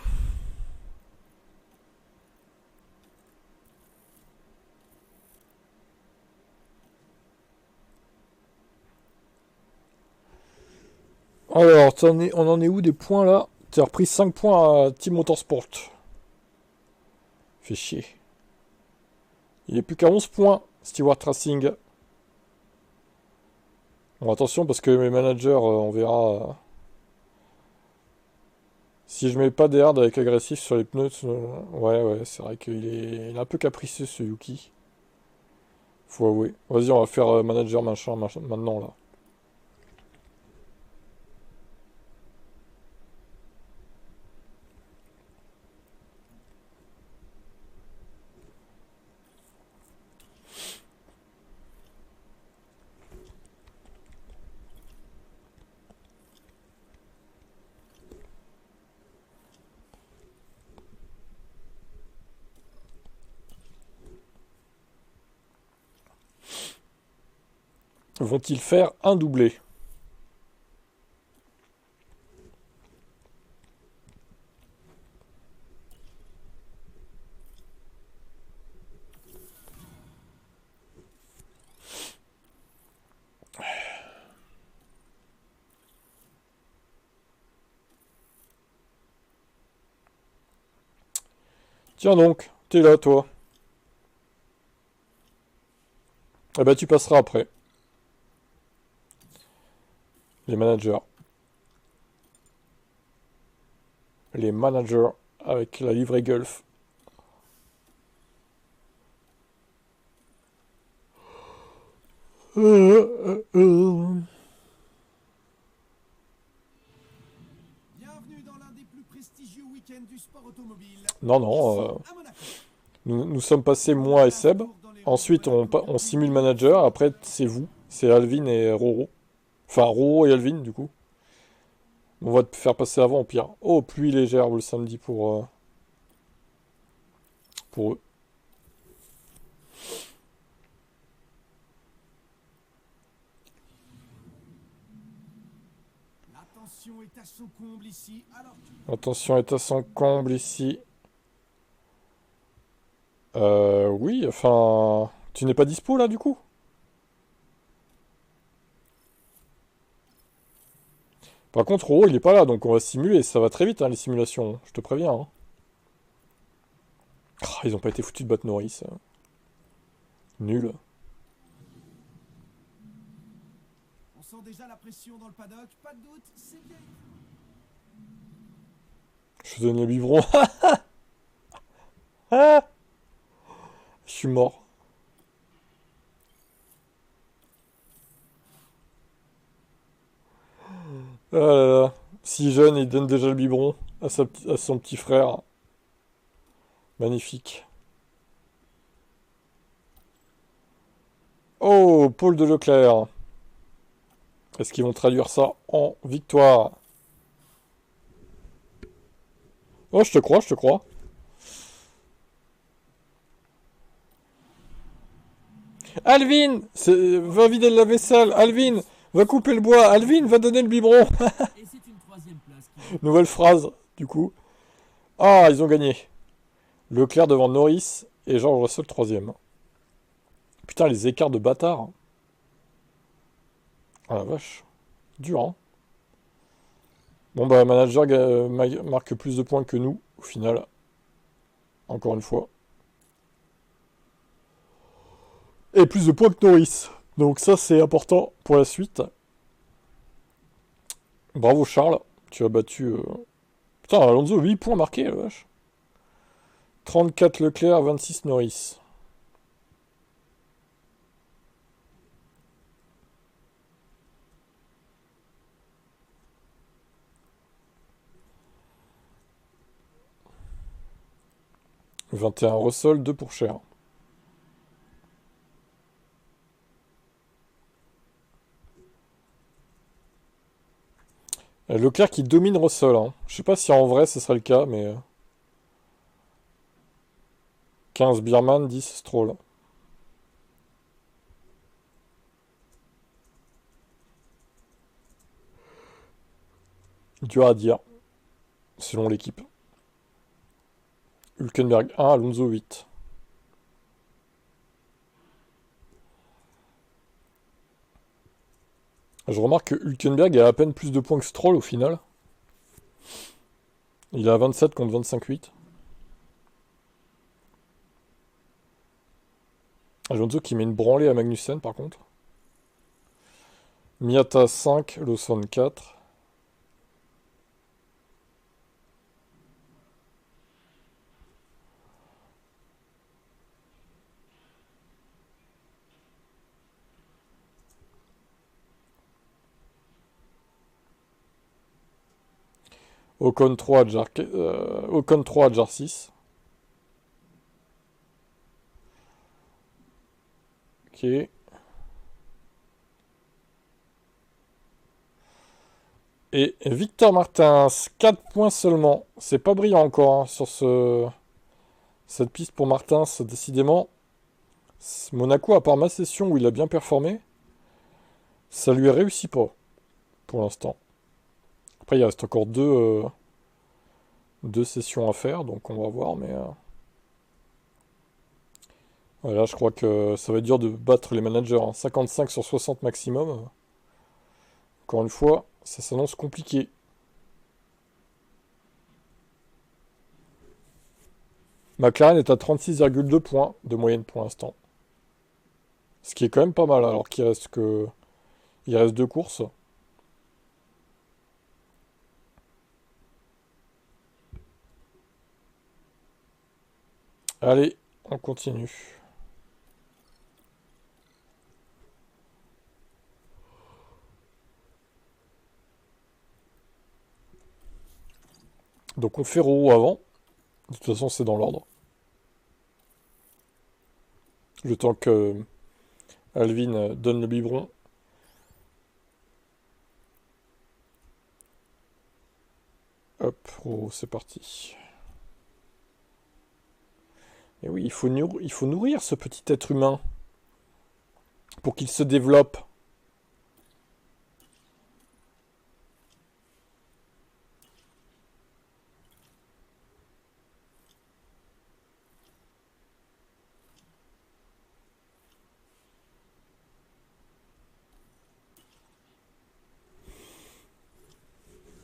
Alors, on en est où des points là? T'as repris 5 points à Team Motorsport. Fait chier. Il est plus qu'à 11 points, Stewart Racing. Bon attention parce que mes managers, on verra... Si je mets pas des hard avec agressif sur les pneus, ouais, c'est vrai il est un peu capricieux ce Yuki. Faut avouer. Vas-y, on va faire manager machin maintenant là. Vont-ils faire un doublé? Tiens donc, t'es là, toi. Eh ben, tu passeras après. Les managers. Les managers avec la livrée Gulf. Bienvenue dans l'un des plus prestigieux week-ends du sport automobile. Non, non. À Monaco. Nous sommes passés, moi et Seb. Ensuite, on simule manager. Après, c'est vous. C'est Alvin et Roro. Enfin, Roro et Alvin, du coup. On va te faire passer avant, au pire. Oh, pluie légère le samedi pour eux. L'attention est à son comble ici. Alors, Attention, est à son comble ici. Oui, enfin... Tu n'es pas dispo, là, du coup? Par contre, Roro, il est pas là, donc on va simuler. Ça va très vite, hein, les simulations. Je te préviens, hein. Ah, ils ont pas été foutus de battre Norris. Nul. on sent déjà la pression dans le paddock. Pas de doute, c'est bien. Je te donne le biberon. Ah, je suis mort. Ah là là. Si jeune, il donne déjà le biberon à son petit frère. Magnifique. Oh, Paul de Leclerc. Est-ce qu'ils vont traduire ça en victoire? Oh, je te crois, je te crois. Alvin, va vider la vaisselle. Alvin, va couper le bois. Alvin, va donner le biberon. Et c'est une troisième place qui Nouvelle phrase, du coup. Ah, ils ont gagné. Leclerc devant Norris et George Russell troisième. Putain, les écarts de bâtard. Ah la vache. Dur, hein. Bon, bah, manager marque plus de points que nous, au final. Encore une fois. Et plus de points que Norris. Donc ça, c'est important pour la suite. Bravo, Charles. Tu as battu... Putain, Alonso, 8 points marqués, la vache. 34 Leclerc, 26 Norris. « 21 Russell, 2 pour Cher. » Leclerc qui domine Russell. Hein. Je sais pas si en vrai ce serait le cas, mais... 15 Bierman, 10 Stroll. Dur à dire, selon l'équipe. Hülkenberg 1, Alonso 8. Je remarque que Hülkenberg a à peine plus de points que Stroll au final. Il a 27 contre 25-8. Alonso qui met une branlée à Magnussen par contre. Miata 5, Lawson 4. Ocon 3, Ocon 3, Jar 6. Ok. Et Victor Martins, 4 points seulement. C'est pas brillant encore hein, sur cette piste pour Martins, décidément. Monaco, à part ma session où il a bien performé, ça lui réussit pas, pour l'instant. Après, il reste encore deux sessions à faire, donc on va voir, mais... Voilà, je crois que ça va être dur de battre les managers. Hein. 55 sur 60 maximum. Encore une fois, ça s'annonce compliqué. McLaren est à 36,2 points de moyenne pour l'instant. Ce qui est quand même pas mal, alors qu'il reste que... Il reste 2 courses. Allez, on continue. Donc on fait Roro avant. De toute façon, c'est dans l'ordre. Le temps que Alvin donne le biberon. Hop, Roro, c'est parti. Et oui, il faut nourrir ce petit être humain pour qu'il se développe.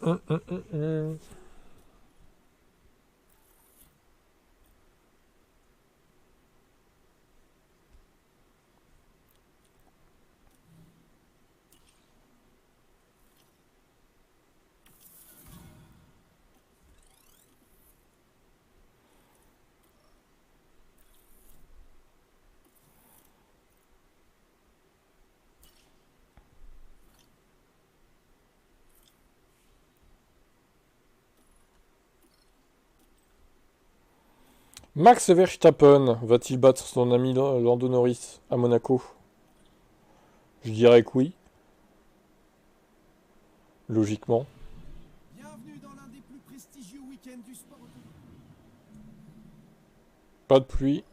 Hum, hum, hum, hum. Max Verstappen va-t-il battre son ami Lando Norris à Monaco? Je dirais que oui. Logiquement. Bienvenue dans l'un des plus prestigieux week-ends du sport automobile. Pas de pluie.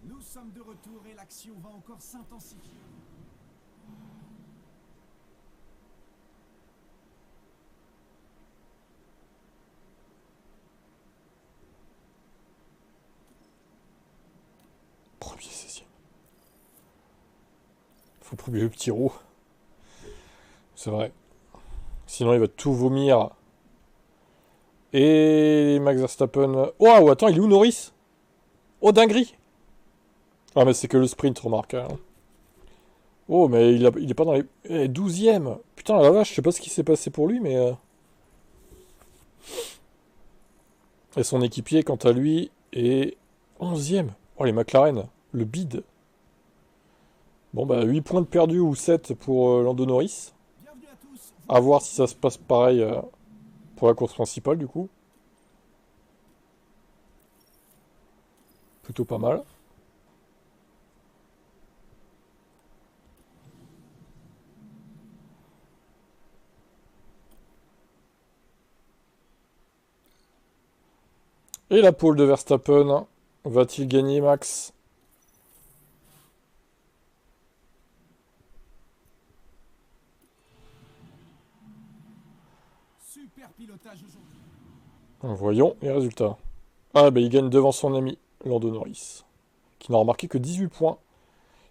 Nous sommes de retour et l'action va encore s'intensifier. Premier 16e. Faut pas oublier le petit roux. C'est vrai. Sinon il va tout vomir. Et Max Verstappen... Oh, attends, il est où Norris? Oh, dinguerie! Ah, mais c'est que le sprint, remarque. Hein. Oh, mais il est pas dans les... 12e! Putain, la vache, je sais pas ce qui s'est passé pour lui, mais... Et son équipier, quant à lui, est 11e. Oh, les McLaren. Le bide. Bon, bah, 8 points de perdu ou 7 pour Lando Norris. Bienvenue à tous. À voir si ça se passe pareil pour la course principale, du coup. Plutôt pas mal. Et la pole de Verstappen. Va-t-il gagner, Max? Super pilotage aujourd'hui. Voyons les résultats. Ah, bah, il gagne devant son ami, Lando Norris. Qui n'a remarqué que 18 points.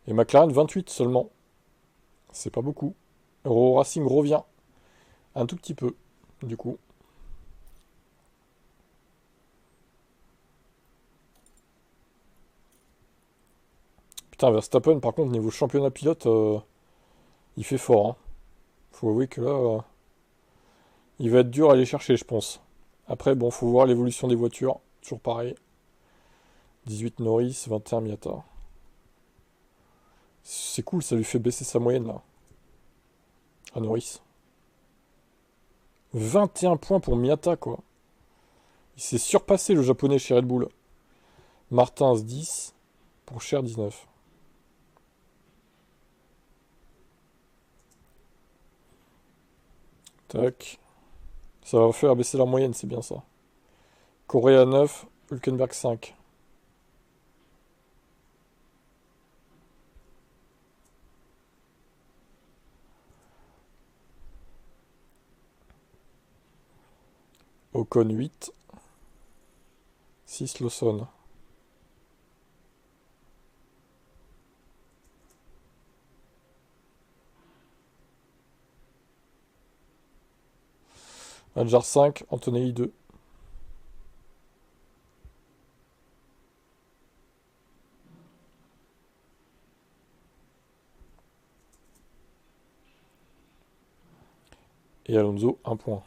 Et McLaren, 28 seulement. C'est pas beaucoup. Euro Racing revient. Un tout petit peu, du coup. Putain, Verstappen, par contre, niveau championnat pilote, il fait fort. Hein. Faut avouer que là, il va être dur à aller chercher, je pense. Après, bon, faut voir l'évolution des voitures. Toujours pareil. 18 Norris, 21 Miata. C'est cool, ça lui fait baisser sa moyenne, là. À Norris. 21 points pour Miata, quoi. Il s'est surpassé, le japonais, chez Red Bull. Martins, 10. Pour Cher, 19. Tac. Ça va faire baisser la moyenne, c'est bien ça. Correa 9, Hülkenberg 5. Ocon 8. 6 Lawson. Adjar 5, Antonelli 2. Et Alonso, 1 point.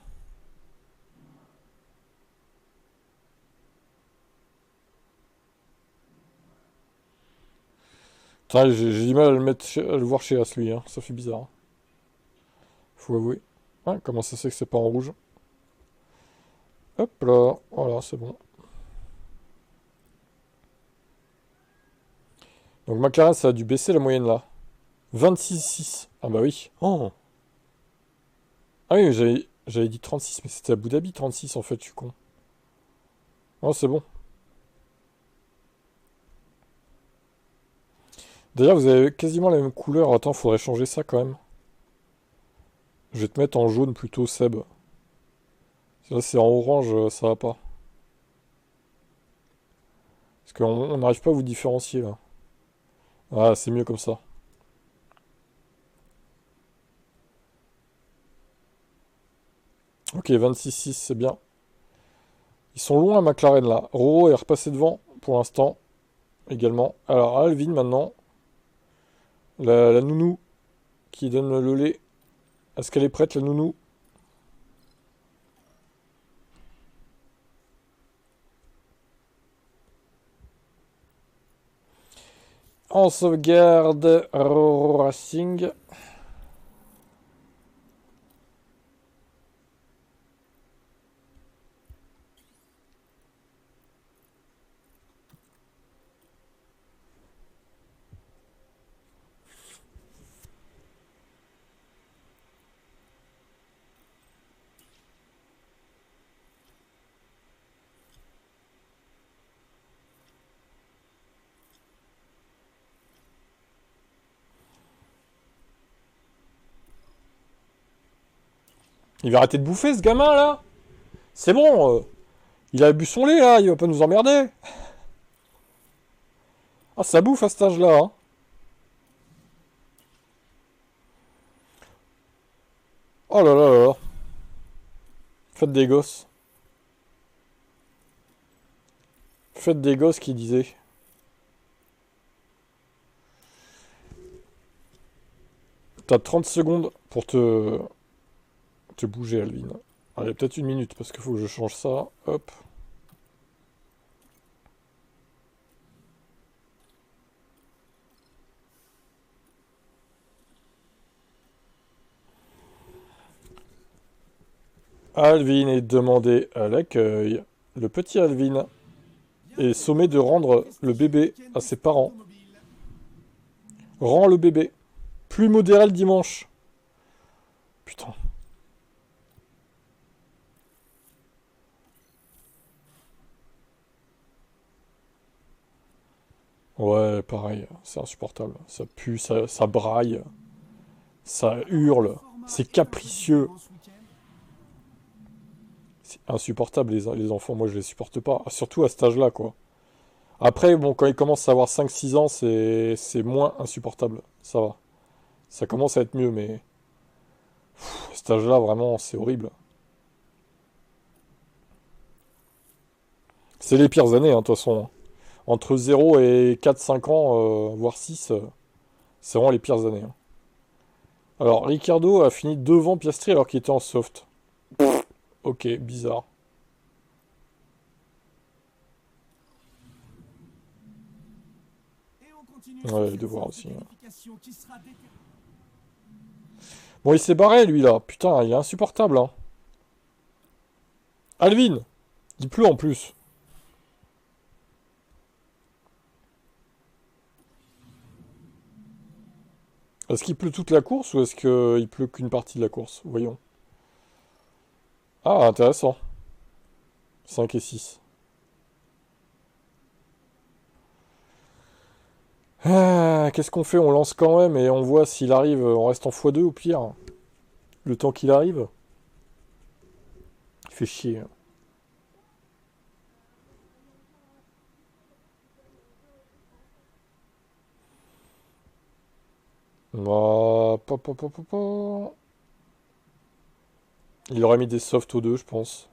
J'ai du mal à le voir chez As, lui, hein. Ça fait bizarre. Faut avouer. Ouais, comment ça c'est que c'est pas en rouge? Hop là, voilà, c'est bon. Donc McLaren, ça a dû baisser la moyenne là. 26,6. Ah bah oui. Oh. Ah oui, j'avais dit 36, mais c'était Abu Dhabi 36 en fait, je suis con. Oh, c'est bon. D'ailleurs, vous avez quasiment la même couleur. Attends, faudrait changer ça quand même. Je vais te mettre en jaune plutôt, Seb. Là, c'est en orange, ça va pas. Parce qu'on n'arrive pas à vous différencier là. Ah, c'est mieux comme ça. Ok, 26,6, c'est bien. Ils sont loin à McLaren là. Roro est repassé devant pour l'instant. Également. Alors, Alvin maintenant. La nounou qui donne le lait. Est-ce qu'elle est prête, la nounou? En sauvegarde, Roro Racing. Il va arrêter de bouffer ce gamin là. C'est bon. Il a bu son lait là, il va pas nous emmerder. Ah, ça bouffe à cet âge-là. Hein. Oh là là là là. Faites des gosses. Faites des gosses qui disaient. T'as 30 secondes pour te bouger, Alvin. Allez, peut-être 1 minute, parce qu'il faut que je change ça. Hop. Alvin est demandé à l'accueil. Le petit Alvin est sommé de rendre le bébé à ses parents. Rends le bébé. Plus modéré le dimanche. Putain. Ouais, pareil, c'est insupportable. Ça pue, ça braille, ça hurle, c'est capricieux. C'est insupportable, les enfants, moi je les supporte pas. Surtout à cet âge-là, quoi. Après, bon, quand ils commencent à avoir 5-6 ans, c'est moins insupportable. Ça va. Ça commence à être mieux, mais... à cet âge-là, vraiment, c'est horrible. C'est les pires années, hein, de toute façon. Entre 0 et 4-5 ans, voire 6, c'est vraiment les pires années. Hein. Alors, Ricardo a fini devant Piastri alors qu'il était en soft. Ok, bizarre. Ouais, le devoir aussi. Hein. Bon, il s'est barré, lui, là. Putain, il est insupportable, hein. Alvin! Il pleut en plus. Est-ce qu'il pleut toute la course ou est-ce qu'il pleut qu'une partie de la course? Voyons. Ah, intéressant. 5 et 6. Ah, qu'est-ce qu'on fait? On lance quand même et on voit s'il arrive. On reste en x2 au pire. Le temps qu'il arrive. Il fait chier. Il aurait mis des softs aux deux, je pense.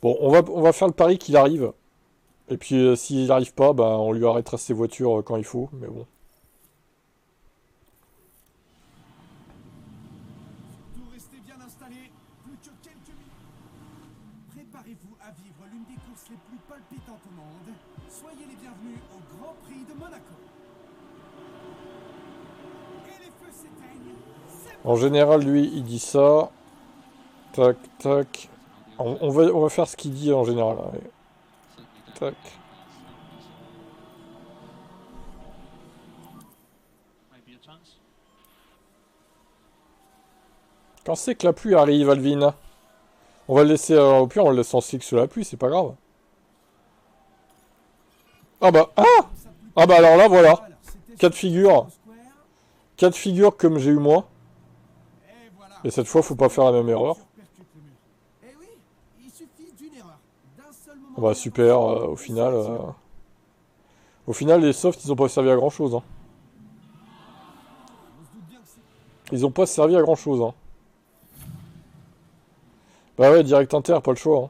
Bon, on va faire le pari qu'il arrive. Et puis, s'il n'arrive pas, bah, on lui arrêtera ses voitures quand il faut. Mais bon. Tout restez bien installés, plus que quelques minutes. Préparez-vous à vivre l'une des courses les plus palpitantes au monde. Soyez les bienvenus au Grand Prix de Monaco. Et les feux s'éteignent. En général, lui, il dit ça. Tac, tac. On va faire ce qu'il dit en général. Allez. Tac. Maybe a chance. Quand c'est que la pluie arrive, Alvin? On va le laisser, au pire, on le laisse en slick sous la pluie, c'est pas grave. Ah bah, ah! Ah bah alors là, voilà. Cas de figure. Cas de figure comme j'ai eu moi. Et voilà. Et cette fois, faut pas faire la même erreur. Eh oui, il suffit d'une erreur. D'un seul moment. Bah super, au final, les softs, ils ont pas servi à grand chose. Hein. On se doute bien que c'est Ils ont pas servi à grand chose. Hein. Bah ouais, direct inter, pas le choix. Hein.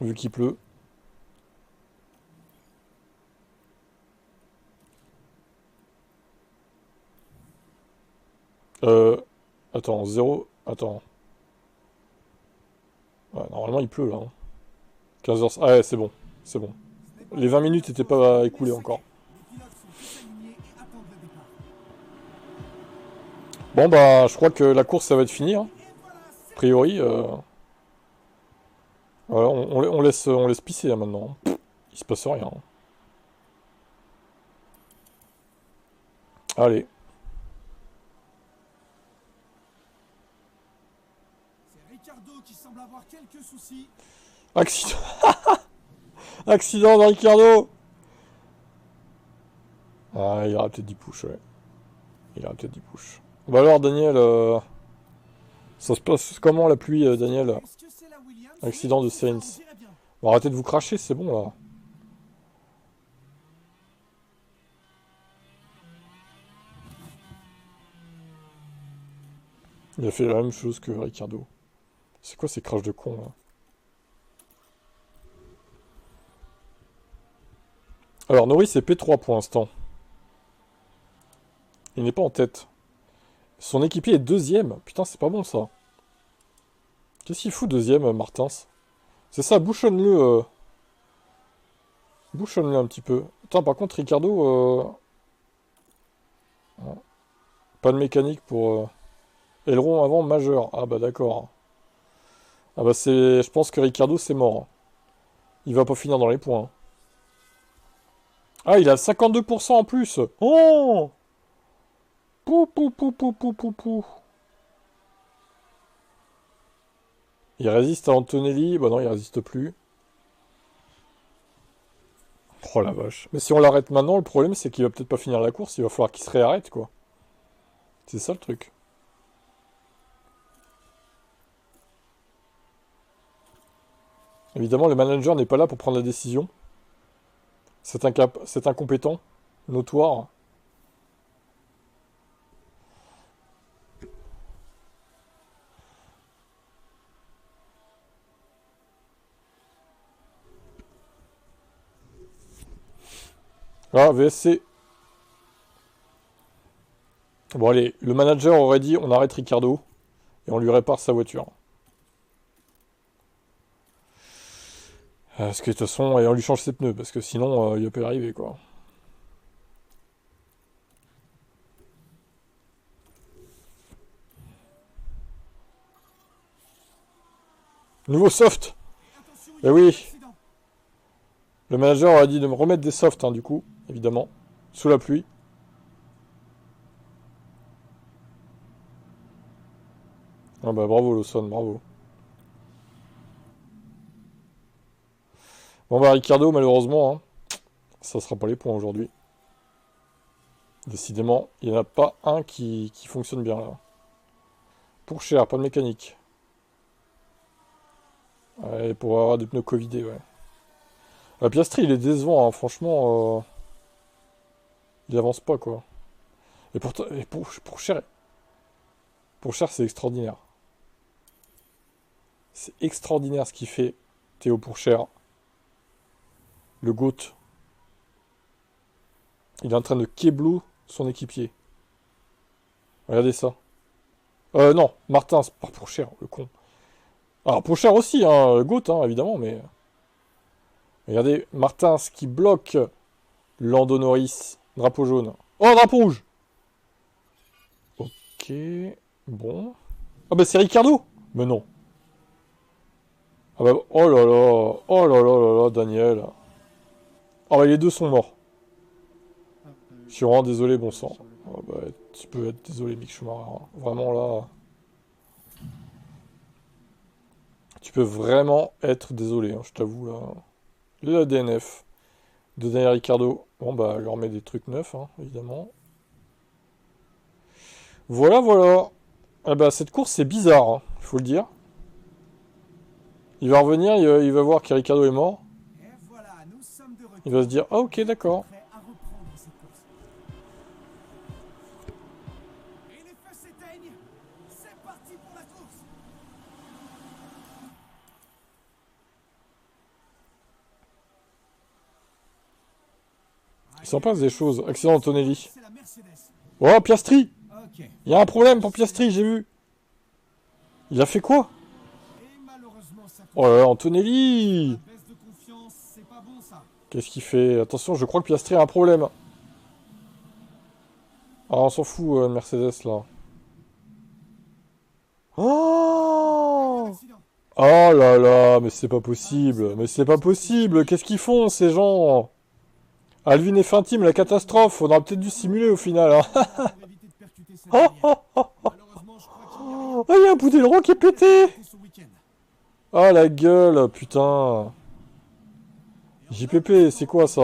Vu qu'il pleut. Attends, 0. Attends. Ouais, normalement, il pleut là. Hein. 15h. Ah ouais, c'est bon. C'est bon. Les 20 minutes étaient pas écoulées encore. les pilotes sont tous alignés et attendent le départ. Bon bah, je crois que la course, ça va être fini. Hein. Et voilà, c'est A priori, voilà, on laisse pisser hein, maintenant. Pff, il se passe rien. Hein. Allez. Ricardo qui semble avoir quelques soucis. Accident. Accident de Ricardo. Ah, il aura peut-être 10 push, ouais. Il aura peut-être 10 push. Bah alors, Daniel, ça se passe comment la pluie, Daniel? Est-ce que c'est la Williams? Accident de Oui, c'est ça, on Sainz. dirait bien. Bon, arrêtez de vous cracher, c'est bon là. Il a fait la même chose que Ricardo. C'est quoi ces crashs de con là? Alors, Norris est P3 pour l'instant. Il n'est pas en tête. Son équipier est deuxième. Putain, c'est pas bon ça. Qu'est-ce qu'il fout deuxième, Martins? C'est ça, bouchonne-le. Bouchonne-le un petit peu. Attends, par contre, Ricardo... pas de mécanique pour... aileron avant majeur. Ah bah d'accord. Ah bah c'est... Je pense que Ricardo, c'est mort. Il va pas finir dans les points. Ah, il a 52% en plus. Oh! Pou pou pou pou pou pou pou. Il résiste à Antonelli. Bah non, il résiste plus. Oh la vache. Mais si on l'arrête maintenant, le problème c'est qu'il va peut-être pas finir la course. Il va falloir qu'il se réarrête quoi. C'est ça le truc. Évidemment, le manager n'est pas là pour prendre la décision. C'est incompétent, notoire. Ah, VSC. Bon allez, le manager aurait dit on arrête Ricardo et on lui répare sa voiture. Parce que de toute façon, et on lui change ses pneus, parce que sinon, il va pas y arriver, quoi. Nouveau soft! Attention, Eh oui! accident. Le manager a dit de me remettre des softs, hein, du coup, évidemment. Sous la pluie. Ah bah bravo Lawson, bravo. Bon bah Ricardo, malheureusement, hein, ça sera pas les points aujourd'hui. Décidément, il n'y en a pas un qui fonctionne bien là. Pour cher, pas de mécanique. Ouais, pour avoir des pneus covidés, ouais. La Piastri, il est décevant, hein. Franchement, il avance pas, quoi. Et pourtant, pour Cher, c'est extraordinaire. C'est extraordinaire ce qu'il fait, Théo Pourchère. Le GOAT. Il est en train de keblo son équipier. Regardez ça. Non, Martin, c'est pas Pourchère, le con. Alors, Pourchère aussi, hein, le GOAT, hein, évidemment, mais... Regardez, Martins qui bloque Lando Norris. Drapeau jaune. Oh, drapeau rouge! Ok, bon. Ah bah c'est Ricardo! Mais non. Ah bah, oh là là, Daniel. Ah bah les deux sont morts. Je suis vraiment désolé, bon sang. Ah bah, tu peux être désolé, Mick Schumacher. Hein. Vraiment là... Tu peux vraiment être désolé, hein, je t'avoue là. Le DNF de Daniel Ricciardo. Bon bah, elle leur met des trucs neufs, hein, évidemment. Voilà, voilà. Ah bah, cette course, c'est bizarre, hein, il faut le dire. Il va revenir, il va voir que Ricciardo est mort. Et voilà, nous sommes de retour. Il va se dire, ah ok, d'accord. Prêt à reprendre cette course. Et les feux s'éteignent. C'est parti pour la course. Il s'en passe des choses. Accident Antonelli. C'est la Mercedes. Oh, Piastri! Ok. Il y a un problème pour Piastri, j'ai vu. Il a fait quoi? Et malheureusement, ça Oh là là, Antonelli! baisse de confiance, c'est pas bon ça. Qu'est-ce qu'il fait? Attention, je crois que Piastri a un problème. Ah, on s'en fout, Mercedes, là. Oh! Accident. Oh là là, mais c'est pas possible. Mais c'est pas possible. Qu'est-ce qu'ils font, ces gens? Alvin et Fintim, la catastrophe. On aurait peut-être dû simuler au final. Hein. Pour éviter de percuter cette barrière. Malheureusement, je crois qu'il n'y a rien Oh, il y a un bout d'aileron qui est pété. fait ce week-end. Oh la gueule, putain. JPP, c'est quoi ça?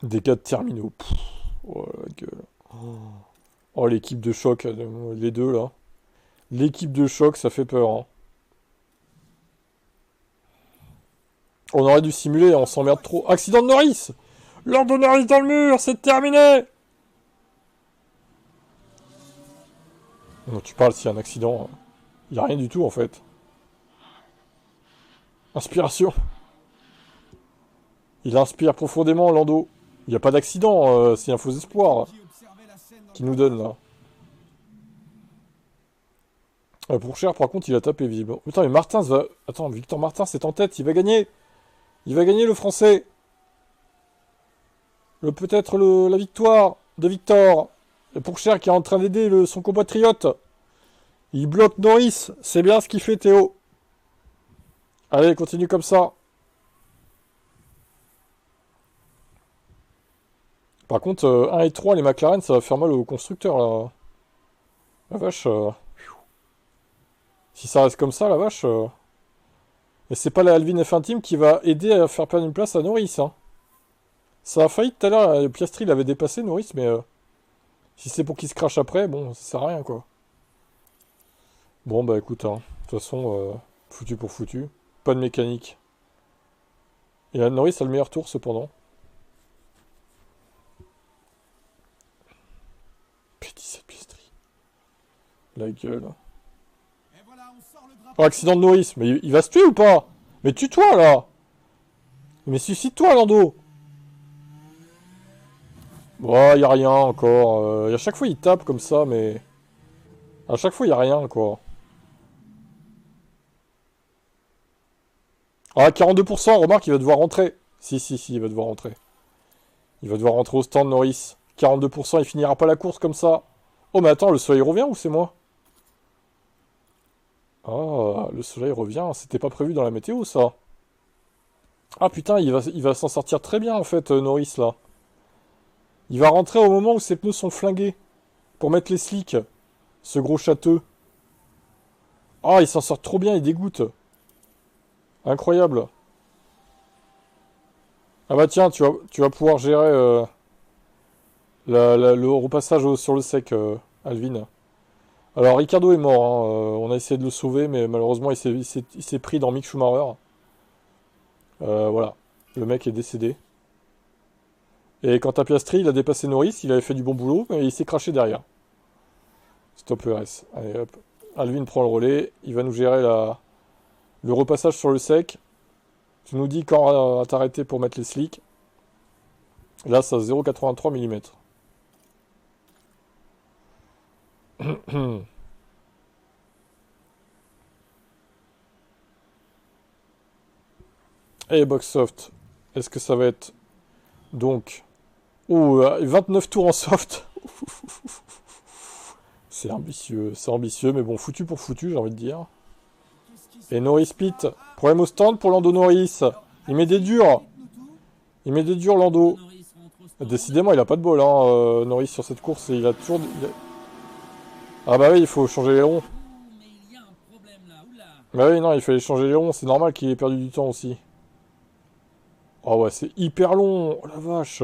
De tout Des cas de terminaux. Pff, oh la gueule. Oh, l'équipe de choc, les deux là. L'équipe de choc, ça fait peur. Hein. On aurait dû simuler, on s'emmerde trop. Accident de Norris! Lando Norris dans le mur, c'est terminé! Non, tu parles s'il y a un accident. Il n'y a rien du tout en fait. Inspiration. Il inspire profondément, Lando. Il n'y a pas d'accident, c'est un faux espoir qui observait la scène dans qu'il nous donne là. Pour Cher, par contre, il a tapé visible. Putain, mais Martins va. Attends, Victor Martins est en tête, il va gagner! Il va gagner le français! Peut-être la victoire de Victor! Et pour Cher qui est en train d'aider son compatriote! Il bloque Norris, c'est bien ce qu'il fait Théo. Allez, continue comme ça. Par contre, 1 et 3, les McLaren, ça va faire mal aux constructeurs, là. La vache. Si ça reste comme ça, la vache. Et c'est pas la Alvin F1 Team qui va aider à faire perdre une place à Norris. Hein. Ça a failli tout à l'heure. Piastri l'avait dépassé, Norris, mais si c'est pour qu'il se crache après, bon, ça sert à rien, quoi. Bon, bah écoute, hein. De toute façon, foutu pour foutu. Pas de mécanique. Et là, Norris a le meilleur tour, cependant. P17 Piastri. La gueule. Et voilà, on sort le drapeau. Oh, accident de Norris. Mais il va se tuer ou pas? Mais tue-toi, là! Mais suicide-toi, Lando! Bon, y a rien encore. À chaque fois, il tape comme ça, mais... À chaque fois, y a rien, quoi. Ah, 42%, remarque, il va devoir rentrer. Si, il va devoir rentrer. Il va devoir rentrer au stand, Norris. 42%, il finira pas la course comme ça. Oh, mais attends, le soleil revient ou c'est moi? Ah, le soleil revient. C'était pas prévu dans la météo, ça. Ah, putain, il va s'en sortir très bien, en fait, Norris, là. Il va rentrer au moment où ses pneus sont flingués. Pour mettre les slicks. Ce gros châteux. Ah, il s'en sort trop bien, il dégoûte. Incroyable. Ah bah tiens, tu vas pouvoir gérer le repassage sur le sec, Alvin. Alors, Ricardo est mort, hein. On a essayé de le sauver, mais malheureusement, il s'est pris dans Mick Schumacher. Voilà, le mec est décédé. Et quant à Piastri, il a dépassé Norris, il avait fait du bon boulot, mais il s'est craché derrière. Stop ERS. Allez hop. Alvin prend le relais, il va nous gérer le repassage sur le sec. Tu nous dis quand t'arrêter pour mettre les slicks. Là, ça 0,83 mm. Et box soft. Est-ce que ça va être donc... Oh, 29 tours en soft. C'est ambitieux, mais bon, foutu pour foutu, j'ai envie de dire. Et Norris Pit, problème au stand pour Lando Norris. Il met des durs. Il met des durs, Lando. Décidément, il a pas de bol, hein, Norris, sur cette course. Il a toujours... Ah bah oui, il faut changer les ronds. Bah oui, non, il fallait changer les ronds. C'est normal qu'il ait perdu du temps aussi. Oh ouais, c'est hyper long. Oh la vache.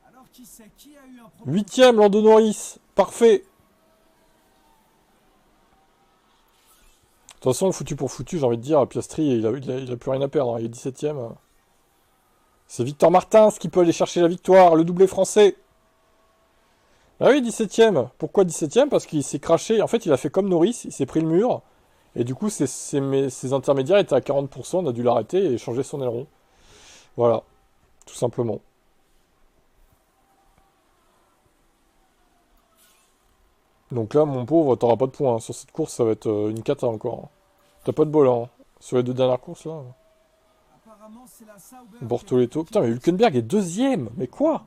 Alors, qui sait qui a eu un problème? 8ème, Lando Norris. Parfait. De toute façon, foutu pour foutu, j'ai envie de dire, Piastri, il a plus rien à perdre, hein. Il est 17ème. C'est Victor Martins qui peut aller chercher la victoire, le doublé français. Ah oui, 17ème. Pourquoi 17ème? Parce qu'il s'est craché. En fait, il a fait comme Norris, il s'est pris le mur. Et du coup, ses intermédiaires étaient à 40%, on a dû l'arrêter et changer son aileron. Voilà, tout simplement. Donc là, mon pauvre, t'auras pas de points, hein. Sur cette course, ça va être une cata encore, hein. T'as pas de bol, hein. Sur les deux dernières courses, là. Apparemment, c'est la Sauber Bortoletto. Putain, mais Hülkenberg est 2ème. Mais quoi?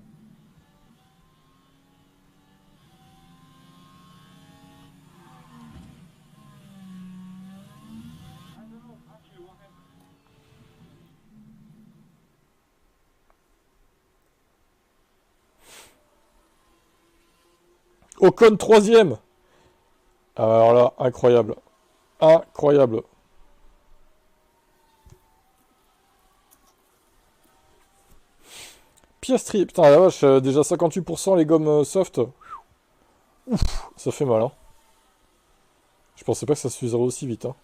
Ocon 3ème. Alors là, incroyable. Incroyable. Piastri, putain la vache, déjà 58% les gommes soft. Ouf, ça fait mal, hein. Je pensais pas que ça se faiserait aussi vite, hein.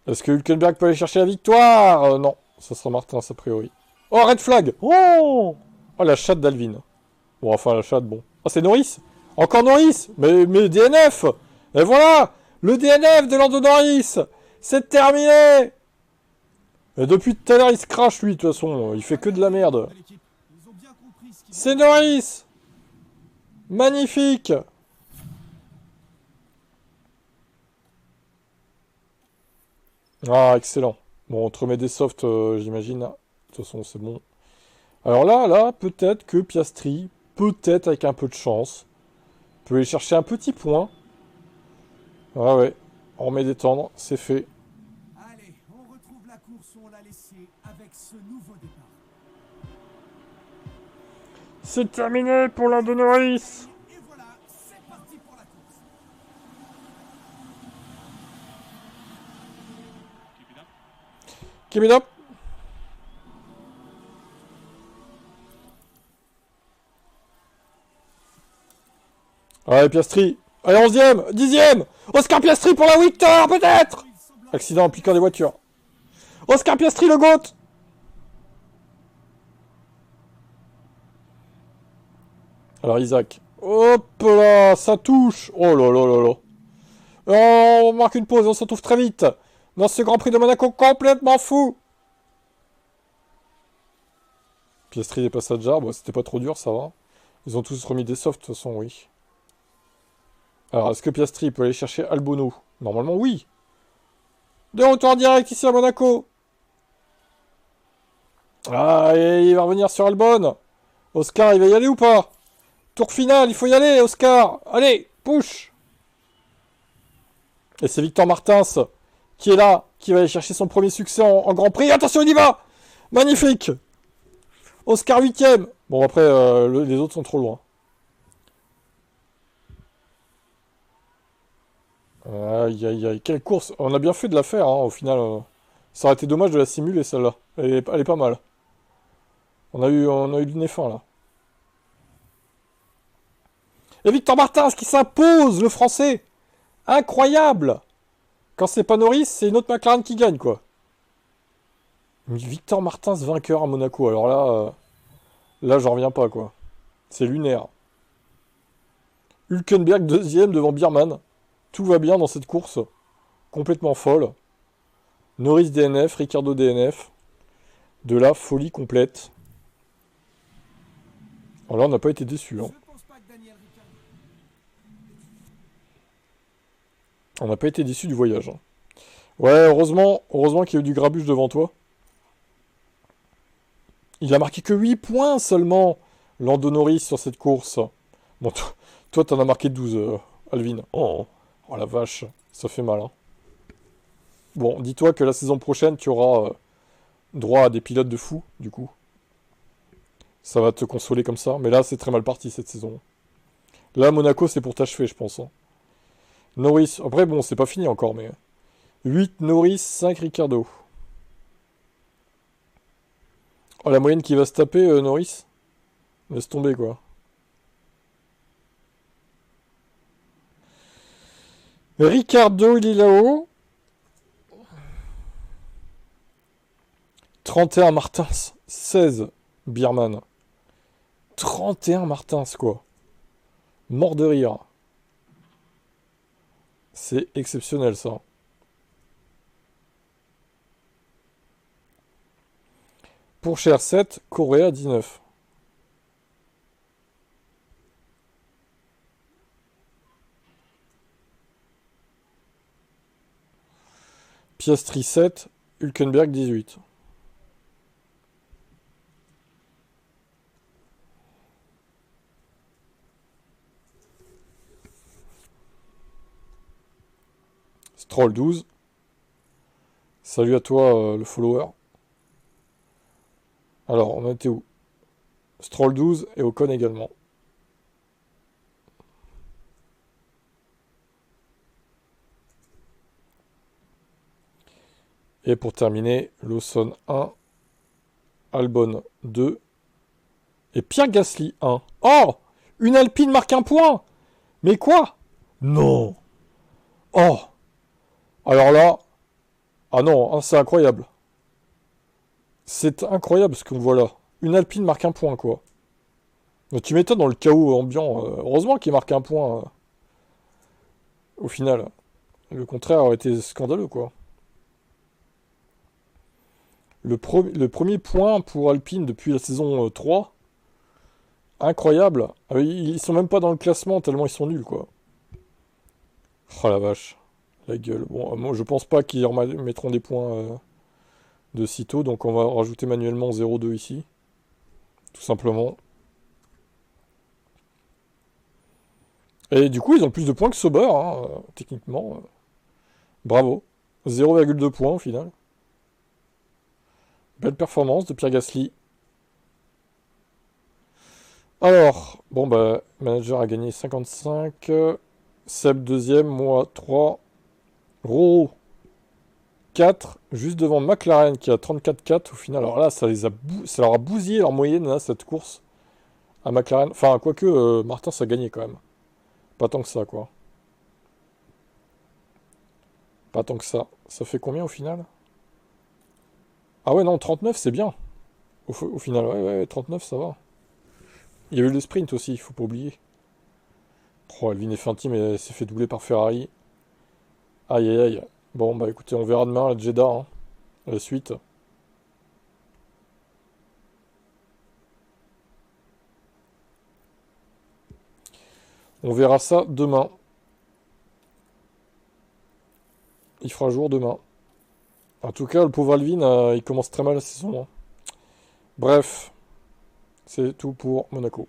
Est-ce que Hülkenberg peut aller chercher la victoire? Non, ça sera Martins a priori. Oh, red flag. Oh, la chatte d'Alvin. Bon, enfin, la chatte, bon. Oh, c'est Norris. Encore Norris. Mais DNF. Et voilà, le DNF de Lando Norris. C'est terminé. Et depuis tout à l'heure, il se crache, lui, de toute façon. Il fait que de la merde. Ils ont bien compris ce qu'ils C'est Norris. Magnifique. Ah, excellent. Bon, on te remet des softs, j'imagine. De toute façon, c'est bon. Alors là, peut-être que Piastri, peut-être avec un peu de chance, peut aller chercher un petit point. Ah ouais, on remet des tendres, c'est fait. Allez, on retrouve la course où on l'a laissée avec ce nouveau départ. C'est terminé pour Lando Norris. Et voilà, c'est parti pour la course. Keep it up. Allez, Piastri. Allez, 11ème, 10ème. Oscar Piastri pour la victoire, peut-être. Accident impliquant des voitures. Oscar Piastri, le GOAT. Alors, Isaac. Hop là, ça touche. Oh là là là là. Oh, on marque une pause, on se retrouve très vite. Dans ce Grand Prix de Monaco complètement fou. Piastri dépasse Adjar, bon, c'était pas trop dur, ça va. Ils ont tous remis des softs, de toute façon, oui. Alors, est-ce que Piastri peut aller chercher Albonneau? Normalement, oui. De retour en direct ici à Monaco. Ah, et il va revenir sur Albon. Oscar, il va y aller ou pas? Tour final, il faut y aller, Oscar. Allez, push. Et c'est Victor Martins qui est là, qui va aller chercher son premier succès en Grand Prix. Attention, il y va. Magnifique. Oscar 8ème. Bon, après, les autres sont trop loin. Aïe, aïe, aïe. Quelle course. On a bien fait de la faire, hein, au final. Ça aurait été dommage de la simuler, celle-là. Elle est pas mal. On a eu du nez fin, là. Et Victor Martins qui s'impose, le français. Incroyable. Quand c'est pas Norris, c'est une autre McLaren qui gagne, quoi. Victor Martins vainqueur à Monaco. Alors là, là j'en reviens pas, quoi. C'est lunaire. Hülkenberg deuxième devant Biermann. Tout va bien dans cette course. Complètement folle. Norris DNF, Ricciardo DNF. De la folie complète. Alors là, on n'a pas été déçus. Hein. Je pense pas que Daniel Ricciardo... On n'a pas été déçus du voyage. Hein. Ouais, heureusement qu'il y a eu du grabuge devant toi. Il a marqué que 8 points seulement, Lando Norris, sur cette course. Bon, toi, t'en as marqué 12, Alvin. Oh, la vache, ça fait mal. Hein. Bon, dis-toi que la saison prochaine, tu auras droit à des pilotes de fou, du coup. Ça va te consoler comme ça. Mais là, c'est très mal parti, cette saison. Là, Monaco, c'est pour t'achever, je pense. Hein. Norris, après, bon, c'est pas fini encore, mais... 8 Norris, 5 Ricciardo. Oh, la moyenne qui va se taper, Norris. Laisse tomber, quoi. Ricciardo, il est là-haut. 31 Martins. 16 Biermann. 31 Martins, quoi. Mort de rire. C'est exceptionnel, ça. Pour Cher 7, Correa 19. Piastri 7, Hülkenberg 18. Stroll 12. Salut à toi, le follower. Alors, on était où? Stroll 12 et Ocon également. Et pour terminer, Lawson 1, Albon 2 et Pierre Gasly 1. Oh! Une Alpine marque un point! Mais quoi? Non! Oh! Alors là... Ah non, hein, c'est incroyable. C'est incroyable ce qu'on voit là. Une Alpine marque un point, quoi. Mais tu m'étonnes dans le chaos ambiant. Heureusement qu'il marque un point. Au final. Le contraire aurait été scandaleux, quoi. Le premier point pour Alpine depuis la saison 3. Incroyable. Ah, ils sont même pas dans le classement tellement ils sont nuls, quoi. Oh la vache. La gueule. Bon, moi je pense pas qu'ils mettront des points de sitôt, donc on va rajouter manuellement 0,2 ici. Tout simplement. Et du coup, ils ont plus de points que Sauber, hein, techniquement. Bravo. 0,2 points au final. Belle performance de Pierre Gasly. Alors, bon bah, manager a gagné 55. Seb deuxième, moi 3. Roro 4, juste devant McLaren qui a 34,4 au final. Alors là, ça leur a bousillé leur moyenne, là, cette course à McLaren. Enfin, quoique, Martin, ça a gagné quand même. Pas tant que ça, quoi. Pas tant que ça. Ça fait combien au final? Ah ouais, non, 39, c'est bien. Au final, ouais, 39, ça va. Il y a eu le sprint aussi, il faut pas oublier. Oh, Elvin est Fenty, mais elle s'est fait doubler par Ferrari. Aïe, aïe, aïe. Bon, bah écoutez, on verra demain à Jeddah, hein, la suite. On verra ça demain. Il fera jour demain. En tout cas, le pauvre Alvin, il commence très mal la saison. Hein. Bref, c'est tout pour Monaco.